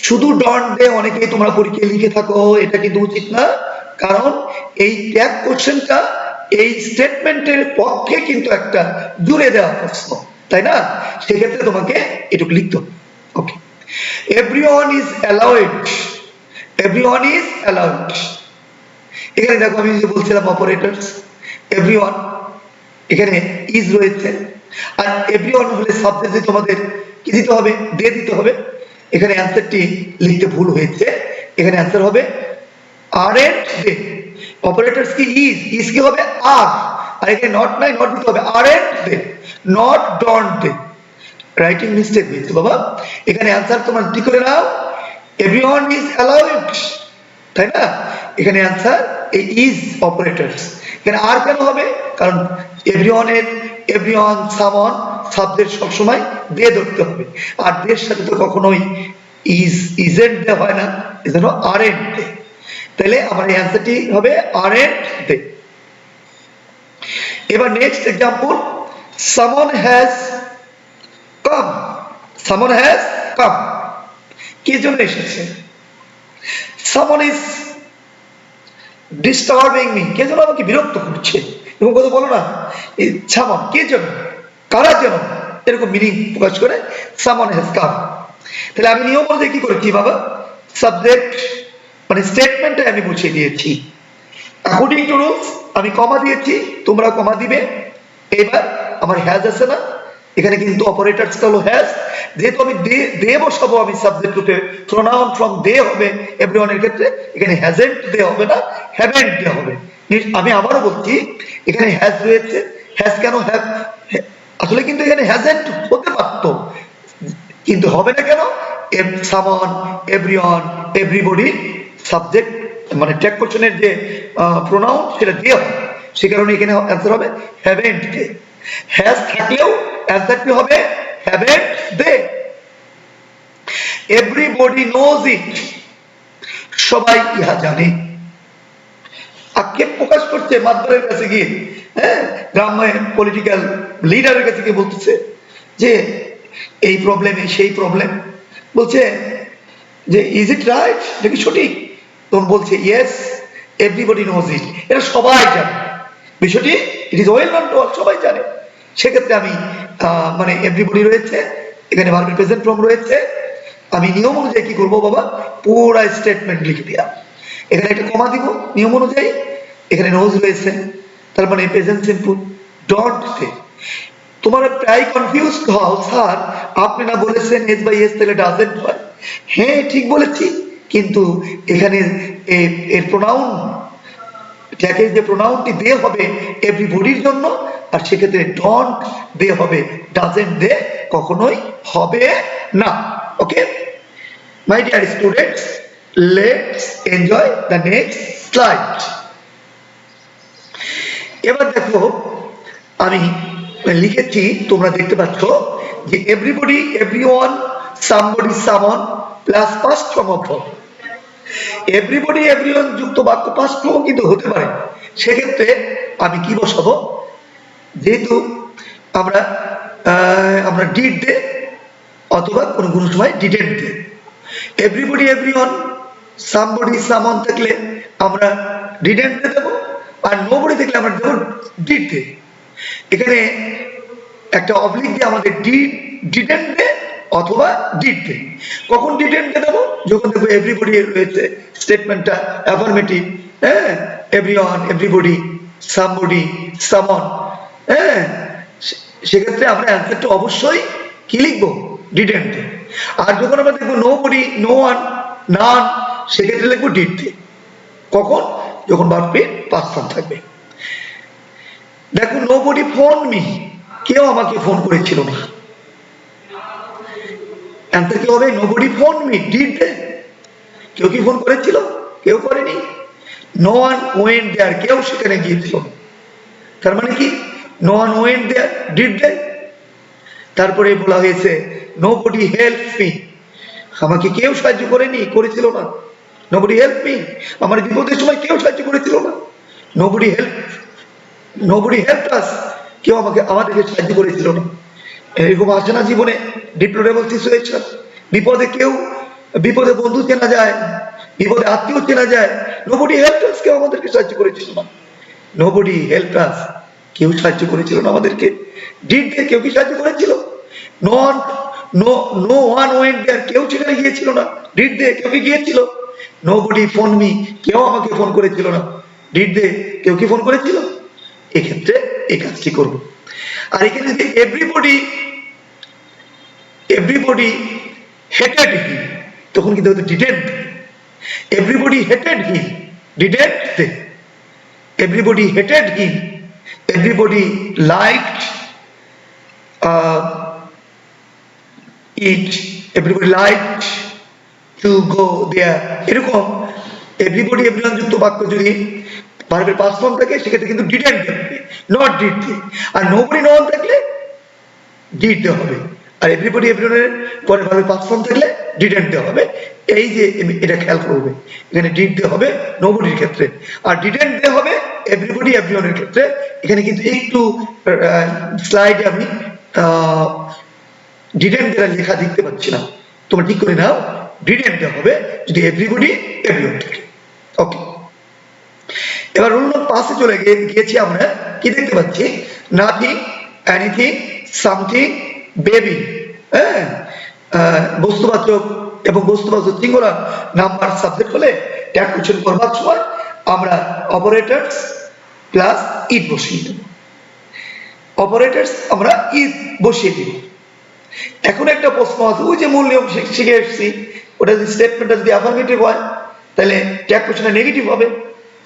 শুধু ডন্ট দে অনেকেই তোমরা পরীক্ষায় লিখে থাকো, এটা কিন্তু উচিত না, কারণ এই ট্যাগ কোশ্চেনটা এই স্টেটমেন্টের পক্ষে কিন্তু একটা জুড়ে দেওয়া প্রশ্ন, তাই না? সেক্ষেত্রে তোমাকে এটুকু লিখতে হবে, okay. Everyone is allowed, everyone is allowed, এখানে দেখো আমি যে বলছিলাম অপারেটরস, এভরিওয়ান এখানে ইজ রয়েছে, আর এভরিওয়ান হলে সাবজেক্ট যে তোমাদের কি দিতে হবে, দিয়ে দিতে হবে। এখানে অ্যান্সারটি লিখতে ভুল হয়েছে, এখানে অ্যান্সার হবে আর এন্ড দে। অপারেটরস কি ইজ কি হবে আর, আর এখানে নট নাই, নট দিতে হবে aren't they, not don't they, writing mistake হয়েছে বাবা। এখানে অ্যান্সার তোমরা ঠিক করে নাও, এভরিওয়ান ইজ অ্যালাউড, তাই না? এখানে অ্যান্সার এই ইজ অপারেটরস। এখানে আর কেন হবে, কারণ এভরিওয়ান সামওয়ান সাবজেক্ট সবসময় দিয়ে ধরতে হবে, আর দের সাথে তো কখনোই ইজেন্ট দেওয়া হয় না, এজন্য আর এন্ড দে। তাহলে আমার এই অ্যান্সারটি হবে আর এন্ড দে। এবার next example, someone has come, someone has come, কে জন্য এসেছে, সামওয়ান ইজ ডিস্টার্বিং মি, কে যেন আমাকে বিরক্ত করছে, এবং কথা বলো না, এই সামওয়ান কে জন্য, কারা যেন, এরকম মিনিং প্রকাশ করে সামওয়ান হ্যাজ কাম। তাহলে আমি নিয়ম অনুযায়ী কি করেছি বাবা, সাবজেক্ট মানে স্টেটমেন্টে আমি বুঝিয়ে দিয়েছি, অ্যাকর্ডিং টু রুলস আমি কমা দিয়েছি, তোমরা কমা দিবে। এবার আমার হ্যাজ আছে না, এখানে কিন্তু অপারেটরসটা হলো হ্যাজ, যেহেতু আমি দে বসাবো, আমি সাবজেক্ট রূপে প্রোনাউন ফ্রম দে হবে এভরিওয়ানের ক্ষেত্রে, এখানে হ্যাজেন্ট দে হবে না, হ্যাভেন্ট দে হবে। আমি আবারও বলছি, এখানে হ্যাজ রয়েছে, হ্যাজ কেন হ্যাভ, আসলে কিন্তু এখানে হ্যাজেন্ট হতে পারতো, কিন্তু হবে না কেন, সামওয়ান, এভরিওয়ান, এভরিবডি সাবজেক্ট মানে ট্যাগ কোশ্চেনের যে প্রোনাউন সেটা দিয়ে হবে, সে কারণে এখানে অ্যান্সার হবে হ্যাভেন্ট দে। হ্যাজ থাকলেও অ্যান্সারটি হবে haven't they. Everybody knows it, সবাই ইহা জানে, আক্ষেপ প্রকাশ করছে মাতবরের কাছে গিয়ে, হ্যাঁ, গ্রামে পলিটিক্যাল লিডারের কাছে গিয়ে বলতেছে যে এই প্রবলেম, সেই প্রবলেম, বলছে যে ইজ ইট রাইট, এটা কি সঠিক? তখন বলছে ইয়েস এভরিবডি নোজ ইট, এটা সবাই জানে, বিষয়টি it is well known to all, সবাই জানে। সেক্ষেত্রে আমি মানে এভরিবডি রয়েছে, এখানে ভার্বের প্রেজেন্ট ফর্ম রয়েছে, আমি নিয়ম অনুযায়ী কি করবো বাবা, পুরা স্টেটমেন্ট লিখে দিলাম। এখানে একটা কমা দিব নিয়ম অনুযায়ী, এখানে নোজ রয়েছে, তার মানে প্রেজেন্ট সিম্পল। ডন্ট সে, তোমরা প্রায় কনফিউজ হও, স্যার আপনি না বলেছেন এস বাই এস তাহলে ডাজেন্ট হয়। হ্যাঁ ঠিক বলেছি, কিন্তু এখানে এর প্রোনাউন যাকে যে প্রোনাউনটি দে হবে এভরিবডির জন্য, আর সেক্ষেত্রে ডন্ট দে হবে, ডাজেন্ট দে কখনোই হবে না। Okay my dear students, let's enjoy the next slide. এবার দেখো আমি লিখেছি, তোমরা দেখতে পাচ্ছ যে everybody, everyone, somebody, someone plus past form of verb. Everybody everyone যুক্ত বাক্য পাস্ট ফর্ম কিন্তু হতে পারে, সেক্ষেত্রে আমি কি বসাবো, যেহেতু আমরা আমরা ডিড দে অথবা কোনো কোনো সময় didn't they. Everybody everyone, somebody, someone থাকলে আমরা ডিডেন্ট দে দেবো, আর নোবডি থাকলে আমরা দেবো ডিড দে। এখানে একটা অবলিক দিয়ে আমাদের ডিডেন্ট দে অথবা ডিড দে। কখন ডিডেন্ট দে দেবো, যখন দেখবো এভরিবডি রয়েছে, স্টেটমেন্টটা অ্যাফার্মেটিভ, হ্যাঁ, এভরিওয়ান, এভরিবডি, সামবডি, সামন, হ্যাঁ, সেক্ষেত্রে আমরা অ্যান্সারটা অবশ্যই কি লিখবো, ডিডেন্ট দে। আর যখন আমরা দেখবো নোবডি, নো ওয়ান, নান, সেক্ষেত্রে লিখবো ডিড দে। কখন, যখন ভার্বটির পাস্ট ফর্ম থাকবে। দেখো নোবডি ফোন মি, কেউ আমাকে ফোন করেছিল না, অ্যান্সার কি হবে, nobody phone me, did they. কেউ কি ফোন করেছিল, কেউ করেনি। নো ওয়ান ওয়েন্ট দেয়ার, কেউ সেখানে গিয়েছিল, তার মানে কি no one went there, did they. তারপরে বলা হয়েছে নোবডি হেল্প মি, আমাকে কেউ সাহায্য করেনি, করেছিল না। নোবডি হেল্প মি, আমার বিপদের সময় কেউ সাহায্য করেছিল না। নোবডি হেল্প, নোবডি হেল্পড আস, কেউ আমাদেরকে সাহায্য করেছিল না। এরকম আসে না জীবনে, ডিপ্লোরেবল সিচুয়েশন, বিপদে বন্ধু চেনা যায়, বিপদে আত্মীয় চেনা যায়। নোবডি হেল্পড আস, কেউ আমাদেরকে সাহায্য করেছিল না। নোবডি হেল্পড আস, কেউ সাহায্য করেছিল না আমাদেরকে। ডিড দে, কেউ কি সাহায্য করেছিল। নো ওয়ান ওয়েন্ট দেয়ার, কেউ সেখানে গিয়েছিল না। ডিড দে, কেউ কি গিয়েছিল। নোবডি ফোন মি, কেউ আমাকে ফোন করেছিল না। ডিড দে, কেউ কি ফোন করেছিল। এক্ষেত্রে এই কাজটি করব। আর এখানে যদি এভরিবডি হেটেড হিম, তখন কিন্তু didn't. Everybody hated him, didn't they. Everybody hated him, everybody liked it, everybody liked to go there. এরকম এভরিবডি এভরিওয়ান যুক্ত বাক্য যদি ভার্বের পাস্ট ফর্ম থাকে, সেক্ষেত্রে কিন্তু ডিডেন্ট থাকবে, নট ডিড দে। আর নোবডি, নো ওয়ান থাকলে ডিড দেওয়া হবে। আর এভরিবডি এভরিওয়ানের পরে ভার্বের পাস্ট ফর্ম থাকলে ডিডেন্ট দেওয়া হবে। এই যে এটা খেয়াল করবে, এখানে ডিড দেওয়া হবে নোবডির ক্ষেত্রে, আর ডিডেন্ট দেওয়া হবে এভরিবডি এভরিওয়ানের ক্ষেত্রে। এখানে কিন্তু একটু স্লাইডে আমি ডিডেন্ট দেওয়ার লেখা দেখতে পাচ্ছি না, তোমরা ঠিক করে নাও। ডিডেন্ট দেওয়া হবে যদি এভরিবডি এভরিওয়ান থাকে। ওকে, এবার রুল নম্বর 5 চলে গিয়েছি। আমরা কি দেখতে পাচ্ছি, নাথিং, এনিথিং, সামথিং, বেবি। হ্যাঁ, বস্তুবাচক এবং বস্তুবাচক সিঙ্গুলার নাম্বার সাবজেক্ট হলে ট্যাগ কোশ্চেন করবার সময় আমরা অপারেটরস প্লাস ইট বসিয়ে দেব। অপারেটরস আমরা ইট বসিয়ে দিব। এখন একটা প্রশ্ন আছে, ওই যে মূল নিয়ম শিখে এসেছি, ওটা যদি স্টেটমেন্টটা যদি অ্যাফার্মেটিভ হয় তাহলে ট্যাগ কোশ্চেনটা নেগেটিভ হবে।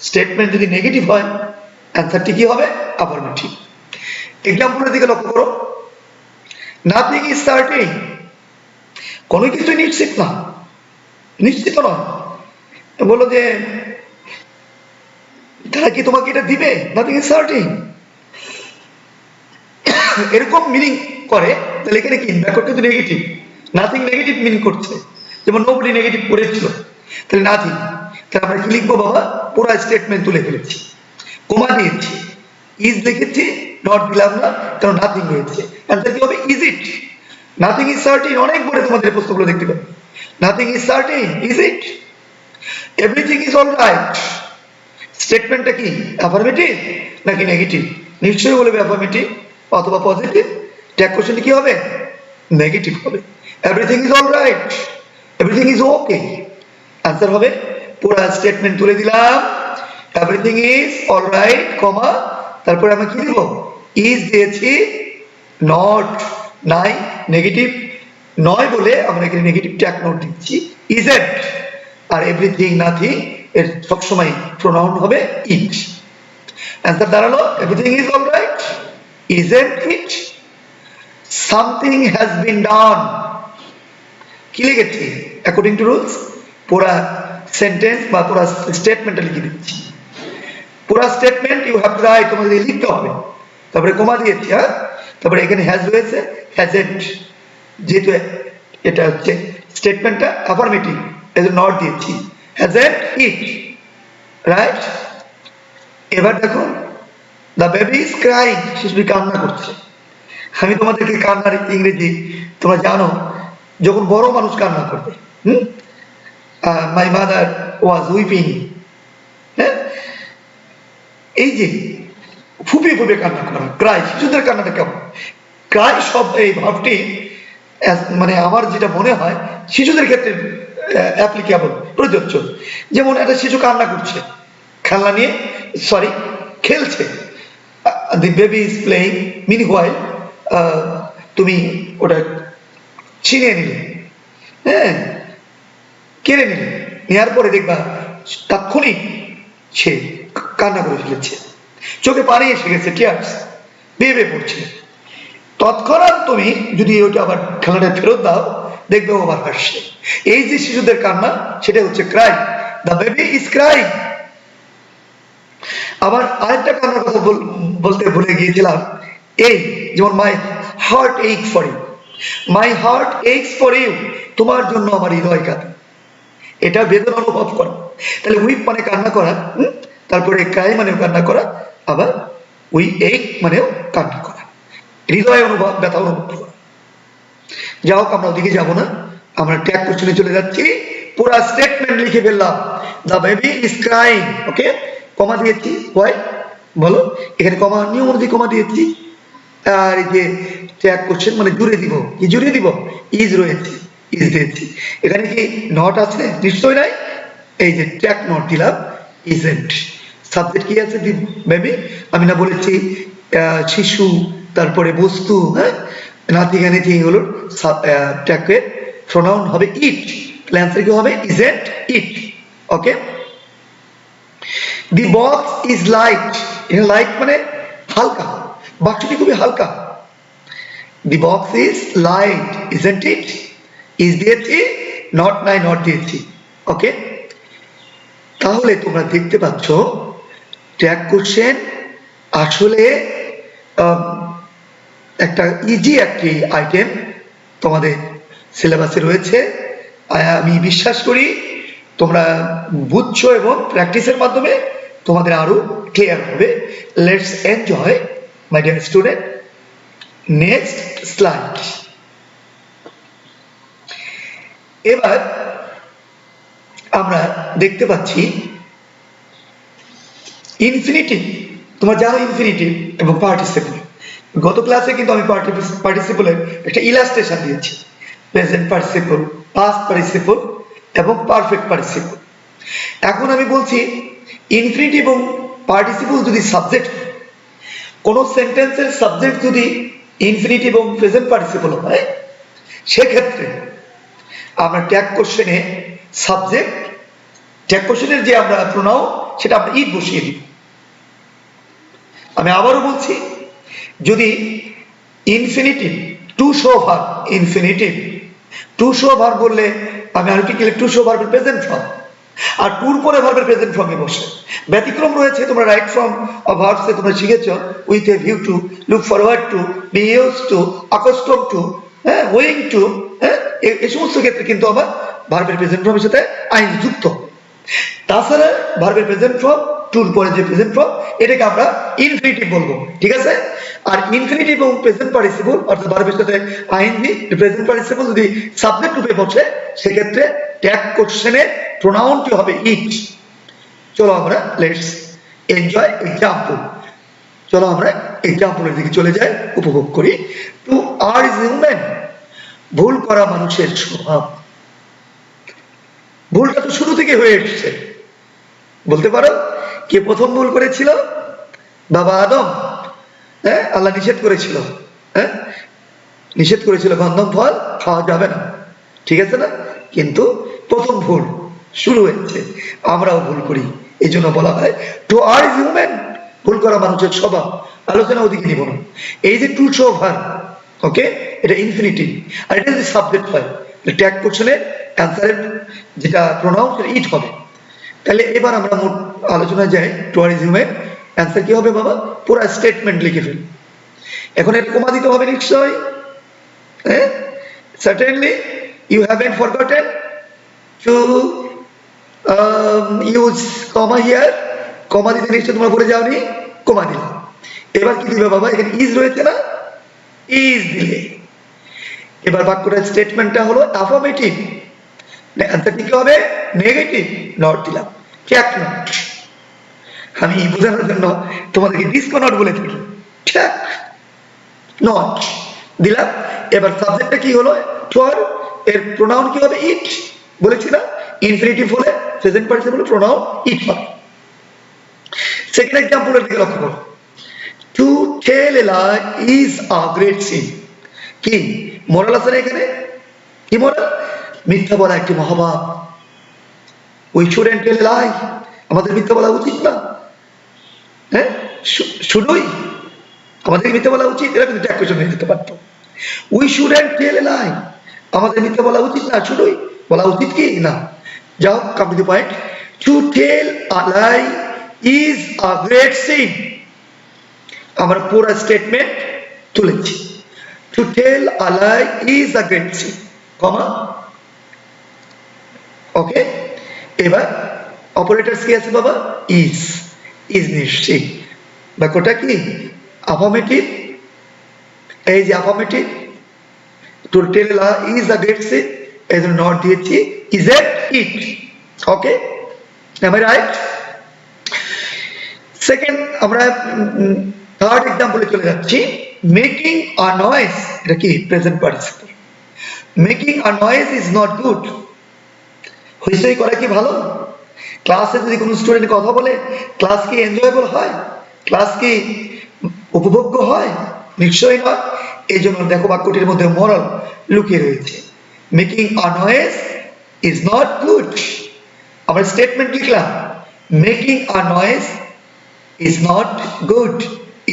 স্টেটমেন্ট যদি নেগেটিভ হয়, অ্যান্সারটি কি হবে, অ্যাফার্মেটিভ। এক্সাম্পলের দিকে লক্ষ্য করো। নাথিং ইজ সার্টেন, কোনো কিছু নিশ্চিত না, নিশ্চিত নয়। বলো যে তারা কি তোমাকে এটা দিবে, নাথিং ইজ সার্টেন, এরকম মিনিং করে, তাহলে এখানে কি ব্যাকওয়ার্ড কিন্তু নেগেটিভ, নাথিং নেগেটিভ মিনিং করছে, যেমন নোবডি নেগেটিভ করেছিল, তাহলে নাথিং। তাহলে আমরা কি লিখবো বাবা, পুরো স্টেটমেন্ট তুলে ফেলেছি, কমা দিয়েছি, ইজ লিখেছি, নট দিলাম না, কারণ নাথিং রয়েছে। অ্যান্সার কি হবে, is it. Nothing is certain, অনেক বলে তোমাদের প্রশ্নগুলো দেখতে পাবে। Nothing is certain, is it. Everything is all right, স্টেটমেন্টটা কি অ্যাফার্মেটিভ নাকি নেগেটিভ, নিশ্চয়ই বলবে অ্যাফার্মেটিভ অথবা পজিটিভ। ট্যাগ কোশ্চেনটি কি হবে, নেগেটিভ হবে। Everything is all right, everything is okay, answer হবে পুরা স্টেটমেন্ট তুলে দিলাম, এভরিথিং ইজ অলরাইট কমা, তারপরে আমি কি দিব, ইজ দিয়েছি, নট নাই, নেগেটিভ নয় বলে আমরা এখানে নেগেটিভ ট্যাগ নোট দিচ্ছি, ইজেন্ট, আর এভরিথিং নাথিং এর সবসময় প্রোনাউন হবে ইট। অ্যান্সার দাঁড়ালো everything is alright, isn't it, something has been done. কি লিখেছি অ্যাকর্ডিং টু রুলস, পুরা সেন্টেন্স বা পুরা স্টেটমেন্টটা লিখে দিচ্ছি, পুরা statement you have to write, তোমাকে লিখতে হবে, তারপরে কমা দিয়েছি, হ্যাঁ, তারপরে এখানে হ্যাজ রয়েছে, হ্যাজেন্ট, যেহেতু এটা হচ্ছে স্টেটমেন্টটা অ্যাফার্মেটিভ এজন্য নট দিয়েছি, হ্যাজেন্ট ইট, রাইট। এবার দেখো দ্য বেবি ইজ ক্রাইং, শিশুটি কান্না করছে। আমি তোমাদেরকে কান্নার ইংরেজি তোমরা জানো, যখন বড় মানুষ কান্না করবে, মাই মাদার ওয়াজ উইপিং, হ্যাঁ, এই যে ফুপিয়ে ফুপিয়ে কান্না করা, ক্রাই, শিশুদের কান্নাটা কেমন, ক্রাই সব এই ভাবটি মানে আমার যেটা মনে হয় শিশুদের ক্ষেত্রে অ্যাপ্লিকেবল, প্রযোজ্য। যেমন একটা শিশু কান্না করছে, খেলনা নিয়ে, সরি খেলছে, the baby is playing, meanwhile তুমি ওটা ছিনিয়ে নিলে, হ্যাঁ, কেড়ে নিলে, নেওয়ার পরে দেখবা তাৎক্ষণিক সে কান্না করে ফেলেছে, চোখে পানি এসে গেছে, টিয়ার্স বেয়ে পড়ছে, তৎক্ষণাৎ তুমি যদি ওটা আবার খেলাটা ফেরত দাও দেখবে ও আবার হাসছে। এই যে শিশুদের কান্না সেটা হচ্ছে cry, the baby is crying. আবার আরেকটা কান্নার কথা বলতে ভুলে গিয়েছিলাম, এই যেমন my heart ache for you, my heart aches for you, তোমার জন্য আমার হৃদয় কাঁদে, এটা বেদনা অনুভব করা। তাহলে উইপ মানে কান্না করা, তারপরে ক্রাই মানেও কান্না করা, আবার উই এইক মানেও কান্না করা, হৃদয় অনুভব, ব্যথা অনুভব করা। যা হোক আমরা ওদিকে যাবো না, আমরা ট্যাগ কোশ্চেনে চলে যাচ্ছি, পুরা স্টেটমেন্ট লিখে ফেললাম, দ্য বেবি ইজ ক্রাইং, ওকে, কমা দিয়েছি, হোয়াই বলো, এখানে কমা নিয়ম অনুযায়ী কমা দিয়েছি, আর এই যে ট্যাগ কোশ্চেন মানে জুড়ে দিব, কি জুড়ে দিব, ইজ রয়েছে, ইজ দিয়েছি, এখানে কি নট আছে, নিশ্চয় নাই, এই যে ট্যাগ নট দিলাম, ইজেন্ট, সাবজেক্ট কি আছে, দি বেবি, আমি না বলেছি শিশু, তারপরে বস্তু, হ্যাঁ, নাথিং এনিথিং হলো ট্যাগের প্রোনাউন হবে ইট, তাহলে অ্যান্সার কি হবে, isn't it, okay. The box is light, এখানে লাইট মানে হালকা, বাক্সটি খুবই হালকা, দি box is light, isn't it, is দিয়েছি, নট নাই নট দিয়েছি, ওকে। তাহলে তোমরা দেখতে পাচ্ছ ট্যাগ কোশ্চেন আসলে একটা ইজি একটি আইটেম তোমাদের সিলেবাসে রয়েছে, আমি বিশ্বাস করি তোমরা বুঝছো এবং প্র্যাকটিসের মাধ্যমে তোমাদের আরো ক্লিয়ার হবে। Let's enjoy my dear student, next slide. এবার আমরা দেখতে পাচ্ছি ইনফিনিটিভ, তোমরা জানো ইনফিনিটিভ এবং পার্টিসিপল, গত ক্লাসে কিন্তু আমি পার্টিসিপলের একটা ইলাস্ট্রেশন দিয়েছি, প্রেজেন্ট পার্টিসিপল, পাস্ট পার্টিসিপল এবং পারফেক্ট পার্টিসিপল। এখন আমি বলছি ইনফিনিটিভ এবং পার্টিসিপল যদি সাবজেক্ট, কোন সেন্টেন্সের সাবজেক্ট যদি ইনফিনিটিভ এবং প্রেজেন্ট পার্টিসিপল হয়, সেক্ষেত্রে আমরা ট্যাগ কোশ্চেনে সাবজেক্ট, ট্যাগ কোশ্চেনের যে আমরা প্রোনাউন সেটা আমরা ইট বসিয়ে দিব। আমি আবারও বলছি, যদি infinitive to show verb, infinitive to show verb বললে আমি আর্টিকেল টু শো ভার্বের প্রেজেন্ট ফর্ম, আর টুর পরে ভার্বের প্রেজেন্ট ফর্মে বসে। ব্যতিক্রম রয়েছে, তোমরা রাইট ফর্ম অফ ভার্বসে তোমরা শিখেছো with a view to, look forward to, be use to, accustom to, হ্যাঁ, ওয়িং টু, হ্যাঁ, এই সমস্ত ক্ষেত্রে কিন্তু আবার ভার্বের প্রেজেন্ট ফর্মের সাথে আইন যুক্ত। তাছাড়া ভার্বের প্রেজেন্ট ফর্ম, টুর পরে যে প্রেজেন্ট ফর্ম, এটাকে আমরা ইনফিনিটিভ বলবো, ঠিক আছে। আর ইনফিনিটিভ এবং প্রেজেন্ট পার্টিসিপল অর্থাৎ ভার্বের সাথে আইএনজি, প্রেজেন্ট পার্টিসিপল যদি সাবজেক্ট রূপে বসে, সেক্ষেত্রে ট্যাগ কোশ্চেনের প্রোনাউনটি হবে ইট। চলো আমরা লেটস এনজয় এক্সাম্পল, চলো আমরা এক্সাম্পলের দিকে চলে যাই, উপভোগ করি। টু আর ইজ হিউম্যান, ভুল করা মানুষের স্বভাব। ভুলটা তো শুরু থেকে হয়ে এসছে। বলতে পারো কে প্রথম ভুল করেছিল? বাবা আদম। হ্যাঁ, আল্লাহ নিষেধ করেছিল, হ্যাঁ নিষেধ করেছিল গন্ধম ফল খাওয়া যাবে না, ঠিক আছে না? কিন্তু প্রথম ভুল শুরু হয়েছে, আমরাও ভুল করি। এই জন্য বলা হয় টু আর হিউম্যান, ভুল করা মানুষের স্বভাব। আলোচনা ওদিকে নিব না। এই যে টু শো ভার, ওকে, এটা ইনফিনিটিভ, আর এটা যদি সাবজেক্ট হয় ট্যাগ কোশ্চেনের অ্যান্সারের যেটা প্রোনাউন সেটা ইট হবে। তাহলে এবার আমরা মোট আলোচনায় যাই। টু আর হিউম্যান অ্যান্সার কি হবে বাবা? পুরো স্টেটমেন্ট লিখে ফেল। এখন এর কমা দিতে হবে নিশ্চয়ই, হ্যাঁ? Certainly you haven't forgotten to use comma here. কমা দিতে নিশ্চয় তোমরা ভুলে যাওনি, কমা দিলাম। এবার কি দিবে বাবা? এখানে ইজ রয়েছে না, ইজ দিলে এবার বাক্যটার স্টেটমেন্টটা হলো অ্যাফার্মেটিভ, অ্যান্সারটি কি হবে? নেগেটিভ। নট দিলাম, ট্যাগ নট। আমি বোঝানোর জন্য তোমাদেরকে ডিসকো নট বলে থাকি, ট্যাগ নট দিলাম। এবার সাবজেক্টটা কি হলো? ফর, এর প্রোনাউন কি হবে? ইট। বলেছি না, ইনফিনিটিভ হলে প্রেজেন্ট পার্টিসিপল প্রোনাউন ইট হবে। সেকেন্ড এক্সাম্পলের দিকে লক্ষ্য করো। To tell a lie is a great sin. কি মোরাল আছে না এখানে? কি মোরাল? মিথ্যা বলা একটি মহাপাপ। উই শুডন্ট টেল এ লাই, আমাদের মিথ্যা বলা উচিত না। হ্যাঁ, শুধুই আমাদের মিথ্যা বলা উচিত, এরা কিন্তু ট্যাগ কোশ্চেন হয়ে যেতে পারতো। উই শুডন্ট টেল এ লাই, আমাদের মিথ্যা বলা উচিত না, শুধুই বলা উচিত কি না। যাও, come to the point. To tell a lie is a great sin, আমরা পুরো স্টেটমেন্ট তুলেছি। To tell a lie is a great sin, comma, okay. এবার অপারেটরস কি আছে বাবা? ইজ, ইজ নিশ্চিত। বাক্যটা কি? অ্যাফার্মেটিভ। এই যে affirmative, to tell a lie is a great sin, এই জন্য নট দিয়েছি, is it, okay. Am I right? Second, আমরা থার্ড এক্সাম্পলে চলে যাচ্ছি। মেকিং আ নয়েজ, এটা কি? Present participle. Making a noise is not good, হইচই করা কি ভালো? ক্লাসে যদি কোনো স্টুডেন্ট কথা বলে, ক্লাস কি এনজয়েবল হয়? ক্লাস কি উপভোগ্য হয়? নিশ্চয়ই নয়। এই জন্য দেখো বাক্যটির মধ্যে মোরাল লুকিয়ে রয়েছে। Making a noise is not good, আমরা স্টেটমেন্ট লিখলাম making a noise is not good,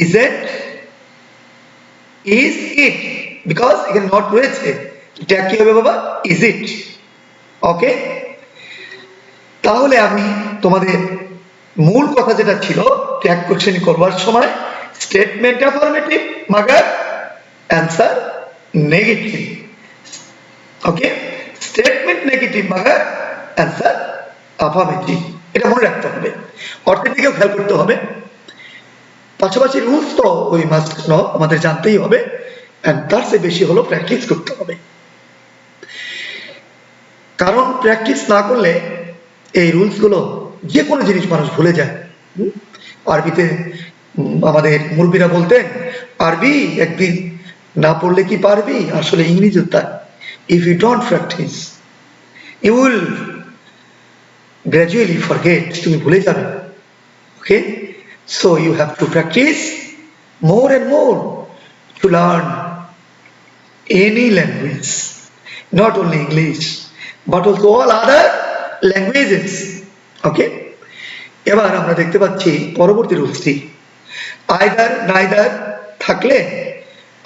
is it? Is it, because এখানে not রয়েছে, এটা কি হবে বাবা? is it, ওকে। তাহলে আমি তোমাদের মূল কথা যেটা ছিল, ট্যাগ কোশ্চেন করবার সময় স্টেটমেন্ট অ্যাফার্মেটিভ মাগার অ্যান্সার নেগেটিভ, ওকে। স্টেটমেন্ট নেগেটিভ মাগার অ্যান্সার অ্যাফার্মেটিভ, এটা মনে রাখতে হবে। অর্থের দিকেও খেয়াল করতে হবে। পাশাপাশি রুলস তো ওই মাস্ট নো আমাদের জানতেই হবে, এন্ড তার চেয়ে বেশি হলো প্র্যাকটিস করতে হবে। কারণ প্র্যাকটিস না করলে এই রুলস গুলো, যে কোনো জিনিস মানুষ ভুলে যায়। আরবিতে আমাদের মুরব্বীরা বলতেন, আরবি একদিন না পড়লে কি পারবি? আসলে ইংরেজিও তাই। If you don't practise you will gradually forget, তুমি ভুলে যাবে, ওকে। So you have to practice more and more to learn any language, not only English, but also all other languages, okay? এবার আমরা দেখতে পাচ্ছি পরবর্তী রুলসটি, আইদার নাইদার থাকলে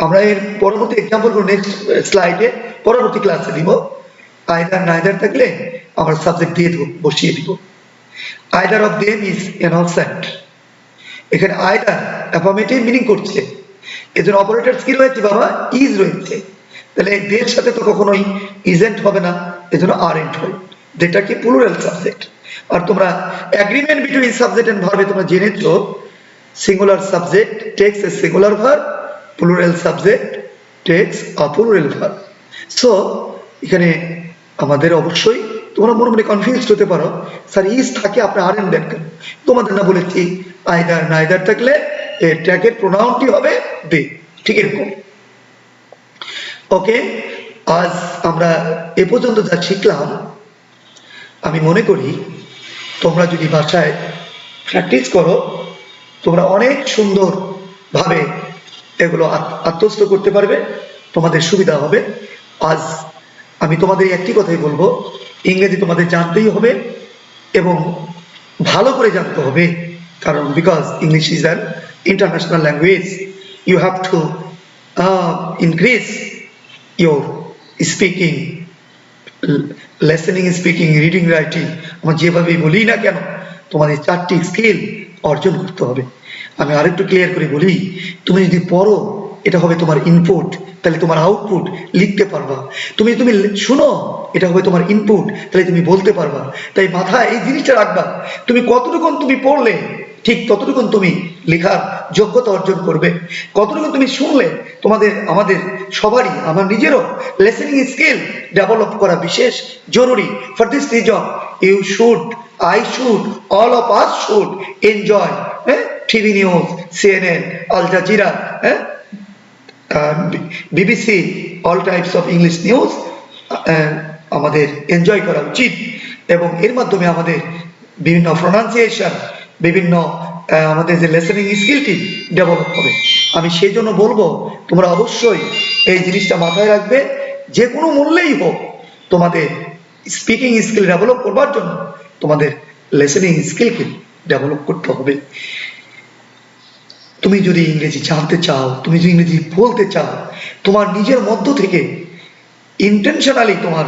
আমরা এর পরবর্তী এক্সাম্পলগুলো নেক্সট স্লাইডে পরবর্তী ক্লাসে দিব। আইদার নাইদার থাকলে আমরা সাবজেক্ট দিয়ে দেবো, বসিয়ে দিব। আইদার অফ দেম ইজ এনঅ্যাবসেন্ট, এখানে আইদার অ্যাফার্মেটিভ মিনিং করছে, এজন্য অপারেটরস কি রয়েছে বাবা? ইজ রয়েছে। তাহলে এই দের সাথে তো কখনোই ইজেন্ট হবে না, এজন্য আরএন্ট হয়, যেটা কি প্লুরাল সাবজেক্ট। আর তোমরা এগ্রিমেন্ট বিটুইন সাবজেক্ট এন্ড ভার্বে তোমরা জেনেছো, singular subject takes a singular verb, plural subject takes a plural verb. So এখানে আমাদের অবশ্যই, তোমরা মনে মনে কনফিউজড হতে পারো, স্যার ইজ থাকে আপনি আরএন দেন কেন? তোমাদের না বলেছি আইদার নাইদার থাকলে এর ট্যাগের প্রোনাউনটি হবে দে, ঠিক এরকম, ওকে। আজ আমরা এ পর্যন্ত যা শিখলাম, আমি মনে করি তোমরা যদি বাসায় প্র্যাকটিস করো, তোমরা অনেক সুন্দরভাবে এগুলো আত্মস্থ করতে পারবে, তোমাদের সুবিধা হবে। আজ আমি তোমাদের একটি কথাই বলবো, ইংরেজি তোমাদের জানতেই হবে এবং ভালো করে জানতে হবে, কারণ because English is an international language. You have to increase your speaking, listening, speaking, reading, writing. আমরা যেভাবেই বলি না কেন, তোমাদের 4টি স্কিল অর্জন করতে হবে। আমি আরেকটু ক্লিয়ার করে বলি, তুমি যদি পড়ো এটা হবে তোমার ইনপুট, তাহলে তোমার আউটপুট লিখতে পারবা। তুমি তুমি শুনো, এটা হবে তোমার ইনপুট, তাহলে তুমি বলতে পারবা। তাই মাথায় এই জিনিসটা রাখবা, তুমি কতটুকুন তুমি পড়লে ঠিক ততটুকুন তুমি লেখার যোগ্যতা অর্জন করবে। কতটুকু তুমি শুনলে, তোমাদের আমাদের সবারই, আমার নিজেরও লিসেনিং স্কিল ডেভেলপ করা বিশেষ জরুরি। For this reason you should, I should, all of us should enjoy TV news, CNN, Al Jazeera, BBC, all types of English news আমাদের এনজয় করা উচিত, এবং এর মাধ্যমে আমাদের বিভিন্ন প্রোনাউন্সিয়েশন, বিভিন্ন আমাদের যে লিসেনিং স্কিলটি ডেভেলপ হবে। আমি সেই জন্য বলবো তোমরা অবশ্যই এই জিনিসটা মাথায় রাখবে, যে কোনো মূল্যেই হোক তোমাদের স্পিকিং স্কিল ডেভেলপ করবার জন্য তোমাদের লিসেনিং স্কিলকে ডেভেলপ করতে হবে। তুমি যদি ইংরেজি জানতে চাও, তুমি যদি ইংরেজি বলতে চাও, তোমার নিজের মধ্য থেকে ইন্টেনশনালি তোমার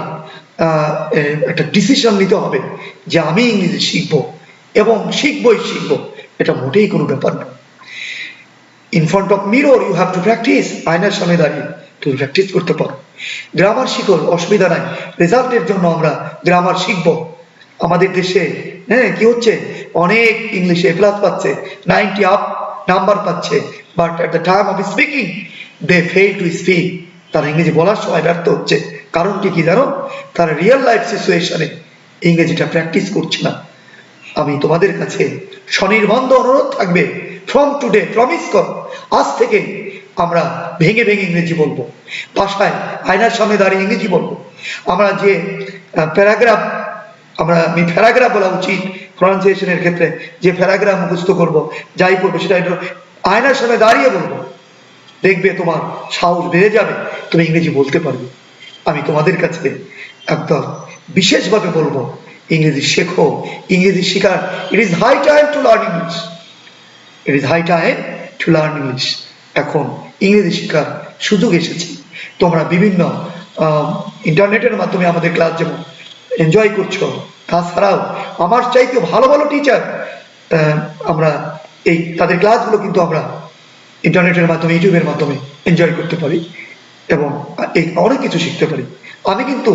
একটা ডিসিশন নিতে হবে যে আমি ইংরেজি শিখবো এবং শিখবই শিখবো। এটা মোটেই কোনো ব্যাপার না। In front of mirror you have to practise, আয়নার সামনে দাঁড়িয়ে তুমি প্র্যাকটিস করতে পারো। গ্রামার শিখো, অসুবিধা নাই, রেজাল্টের জন্য আমরা গ্রামার শিখবো। আমাদের দেশে কি হচ্ছে, অনেক ইংলিশে প্লাস পাচ্ছে, 90 আপ নাম্বার পাচ্ছে, but at the time of speaking they fail to speak. তারা ইংরেজি বলার সময় ব্যর্থ হচ্ছে। কারণটি কি জানো? তারা রিয়েল লাইফ সিচুয়েশনে ইংরেজিটা প্র্যাকটিস করছে না। আমি তোমাদের কাছে স্বনির্বন্ধ অনুরোধ থাকবে, ফ্রম টুডে প্রমিস করো, আজ থেকে আমরা ভেঙে ভেঙে ইংরেজি বলবো, বাসায় আয়নার সামনে দাঁড়িয়ে ইংরেজি বলবো। আমরা যে প্যারাগ্রাফ, আমি প্যারাগ্রাফ বলা উচিত প্রনাউন্সিয়েশনের ক্ষেত্রে, যে প্যারাগ্রাফ মুখস্থ করবো, যাই করবো সেটা আয়নার সামনে দাঁড়িয়ে বলবো। দেখবে তোমার সাহস বেড়ে যাবে, তুমি ইংরেজি বলতে পারবে। আমি তোমাদের কাছে একদম বিশেষভাবে বলবো, ইংরেজি শেখো, ইংরেজি শেখার, it is high time to learn English, it is high time to learn English. এখন ইংরেজি শেখার সুযোগ এসেছে। তোমরা বিভিন্ন ইন্টারনেটের মাধ্যমে আমাদের ক্লাস যেমন এনজয় করছো, তাছাড়াও আমার চাইতে ভালো ভালো টিচার, আমরা এই তাদের ক্লাসগুলো কিন্তু আমরা ইন্টারনেটের মাধ্যমে, ইউটিউবের মাধ্যমে এনজয় করতে পারি এবং অনেক কিছু শিখতে পারি। আমি কিন্তু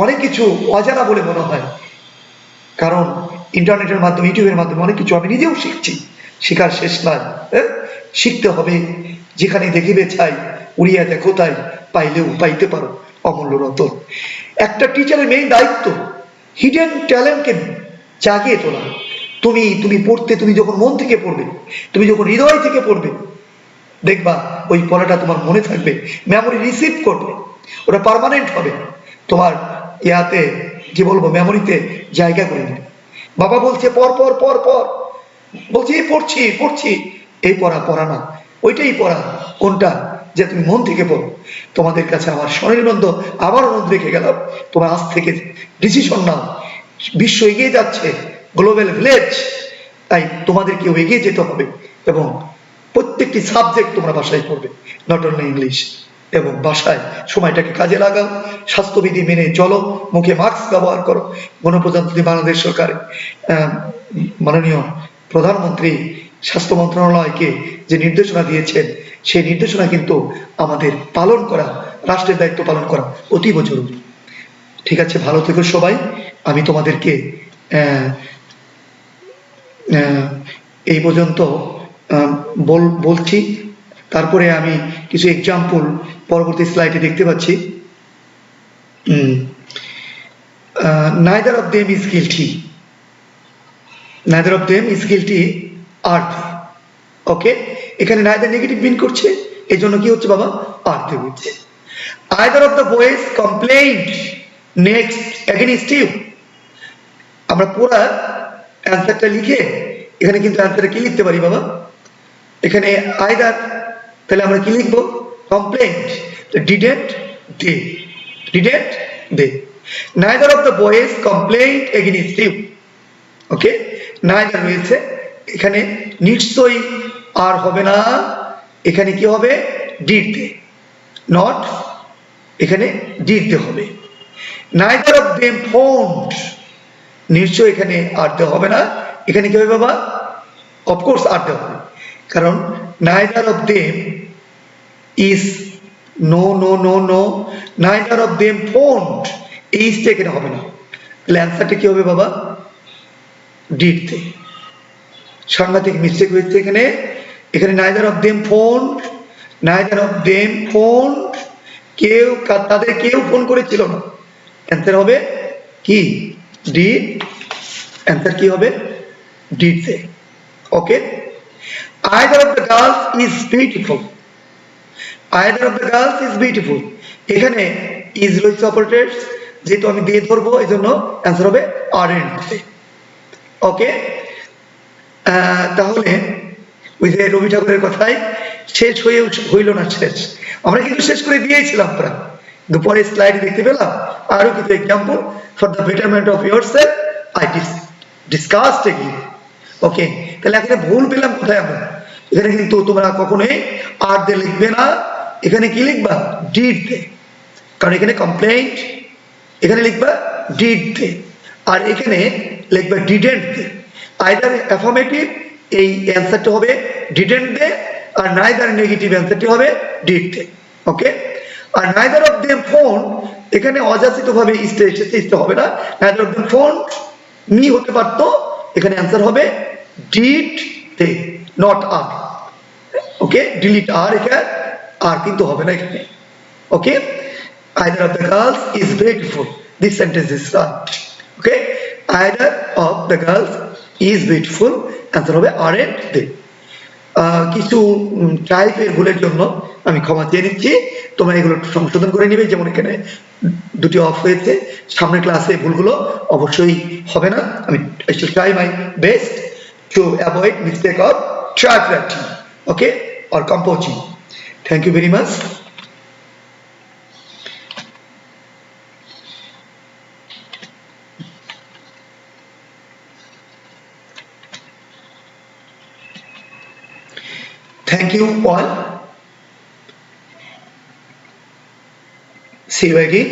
অনেক কিছু অজানা বলে মনে হয়, কারণ ইন্টারনেটের মাধ্যমে, ইউটিউবের মাধ্যমে অনেক কিছু আমি নিজেও শিখছি। শেখার শেষ নাই, শিখতে হবে। যেখানে দেখিবে ছাই, উড়িয়া দেখো তাই, পাইলেও পাইতে পারো অমূল্য রতন। একটা টিচারের মেইন দায়িত্ব হিডেন ট্যালেন্টকে জাগিয়ে তোলা। তুমি পড়তে, তুমি যখন মন থেকে পড়বে, তুমি যখন হৃদয় থেকে পড়বে, দেখবা ওই পড়াটা তোমার মনে থাকবে, মেমোরি রিসিভ করবে, ওটা পার্মানেন্ট হবে, তোমার ইয়াতে কি বলবো, মেমোরিতে জায়গা করে নেবে। বাবা বলছে পর পর পর পর, বলছি পড়ছি পড়ছি, এই পড়া না, ওইটাই পড়া। কোনটা? যে তুমি মন থেকে পড়ো। তোমাদের কাছে আমার স্বনির্বন্ধ আবার অনুরোধ রেখে গেলাম, তোমরা আজ থেকে ডিসিশন নাও। বিশ্ব এগিয়ে যাচ্ছে, গ্লোবাল ভিলেজ, তাই তোমাদেরকেও এগিয়ে যেতে হবে এবং প্রত্যেকটি সাবজেক্ট তোমরা বাসায় পড়বে, নট অনলি ইংলিশ। এবং বাসায় সময়টাকে কাজে লাগাও, স্বাস্থ্যবিধি মেনে চলো, মুখে মাস্ক ব্যবহার করো। গণপ্রজাতন্ত্রী বাংলাদেশ সরকারের মাননীয় প্রধানমন্ত্রী স্বাস্থ্য মন্ত্রণালয়কে যে নির্দেশনা দিয়েছেন, সেই নির্দেশনা কিন্তু আমাদের পালন করা, রাষ্ট্রের দায়িত্ব পালন করা অতীব জরুরি। ঠিক আছে, ভালো থেকো সবাই। আমি তোমাদেরকে এই পর্যন্ত বলছি। তারপরে আমি কিছু এক্সাম্পল পরবর্তী স্লাইডে দেখতে পাচ্ছি। neither of them is guilty, neither of them is guilty are they? ওকে, এখানে neither নেগেটিভ মিন করছে, এই জন্য কি হচ্ছে বাবা, are they হচ্ছে। either of the boys complained, next against you. আমরা পুরা অ্যান্সারটা লিখে এখানে কিন্তু অ্যান্সারে কি লিখতে পারি বাবা, এখানে আইদার, তাহলে আমরা কি লিখবো, complained, didn't they, didn't they, neither of the boys complained against you. Okay, neither রয়েছে এখানে, নিশ্চয়ই আর হবে না, এখানে কি হবে, ডিড দে, নট, এখানে ডিড দে হবে। নাইদার অফ দেম ফোন্ড, নিশ্চয় এখানে আর দে হবে না, এখানে কি হবে বাবা, অফকোর্স আর দে হবে, কারণ neither of them is no no no no, neither of them phoned, এইজটা এখানে হবে না, তাহলে অ্যান্সারটা কি হবে বাবা, ডিড দে। সাংঘাতিক মিস্টেক হয়েছে এখানে, এখানে neither of them phone, neither of them phone, কেউ, তাদের কেউ ফোন করেছিল না, অ্যান্সার হবে কি, ডিড, অ্যান্সার কি হবে, did they. Okay, either of the girls is beautiful, either of the girls is beautiful, এখানে ইজ রয়েছে অপারেটরস, যেহেতু আমি দিয়ে ধরবো এই জন্য অ্যান্সার হবে আরেন্ট দে। ওকে, তাহলে ওই যে রবি ঠাকুরের কথায় শেষ হয়ে হইল না শেষ, আমরা কিন্তু শেষ করে দিয়েছিলাম প্রায়, কিন্তু পরে স্লাইড দেখতে পেলাম আরো কিছু example, for the betterment of yourself I discussed again. Okay, তাহলে এখানে ভুল পেলাম কোথায় আমরা, এখানে কিন্তু তোমরা কখনোই আর দে লিখবে না, এখানে কি লিখবা, ডিড দে, কারণ এখানে কমপ্লেইন্ট, এখানে লিখবা ডিড দে, আর এখানে লিখবা ডিডেন্ট দে। আইদার অ্যাফার্মেটিভ, এই অ্যান্সারটা হবে ডিডেন্ট দে, আর নাইদার নেগেটিভ অ্যান্সারটি হবে ডিড দে। ওকে, আর নাইদার অফ দেম ফোন, এখানে অযাচিত ভাবে ইস্টে এসেছে, ইস্টে হবে না, neither of them phone me হতে পারতো, এখানে অ্যান্সার হবে did they, not are. Okay, delete are, এখানে আর কিন্তু হবে না এখানে। ওকে, either of the girls is beautiful, this sentence is right. Okay, either of the girls is beautiful, answer হবে aren't they। কিছু টাইপের ভুলের জন্য আমি ক্ষমা চেয়ে নিচ্ছি, তোমরা এগুলো সংশোধন করে নিবে, যেমন এখানে দুটি অফ হয়েছে, সামনের ক্লাসে ভুলগুলো অবশ্যই হবে না, আমি I shall try my best to avoid mistake of track writing, okay, or composing. Thank you very much. Thank you all. See you again.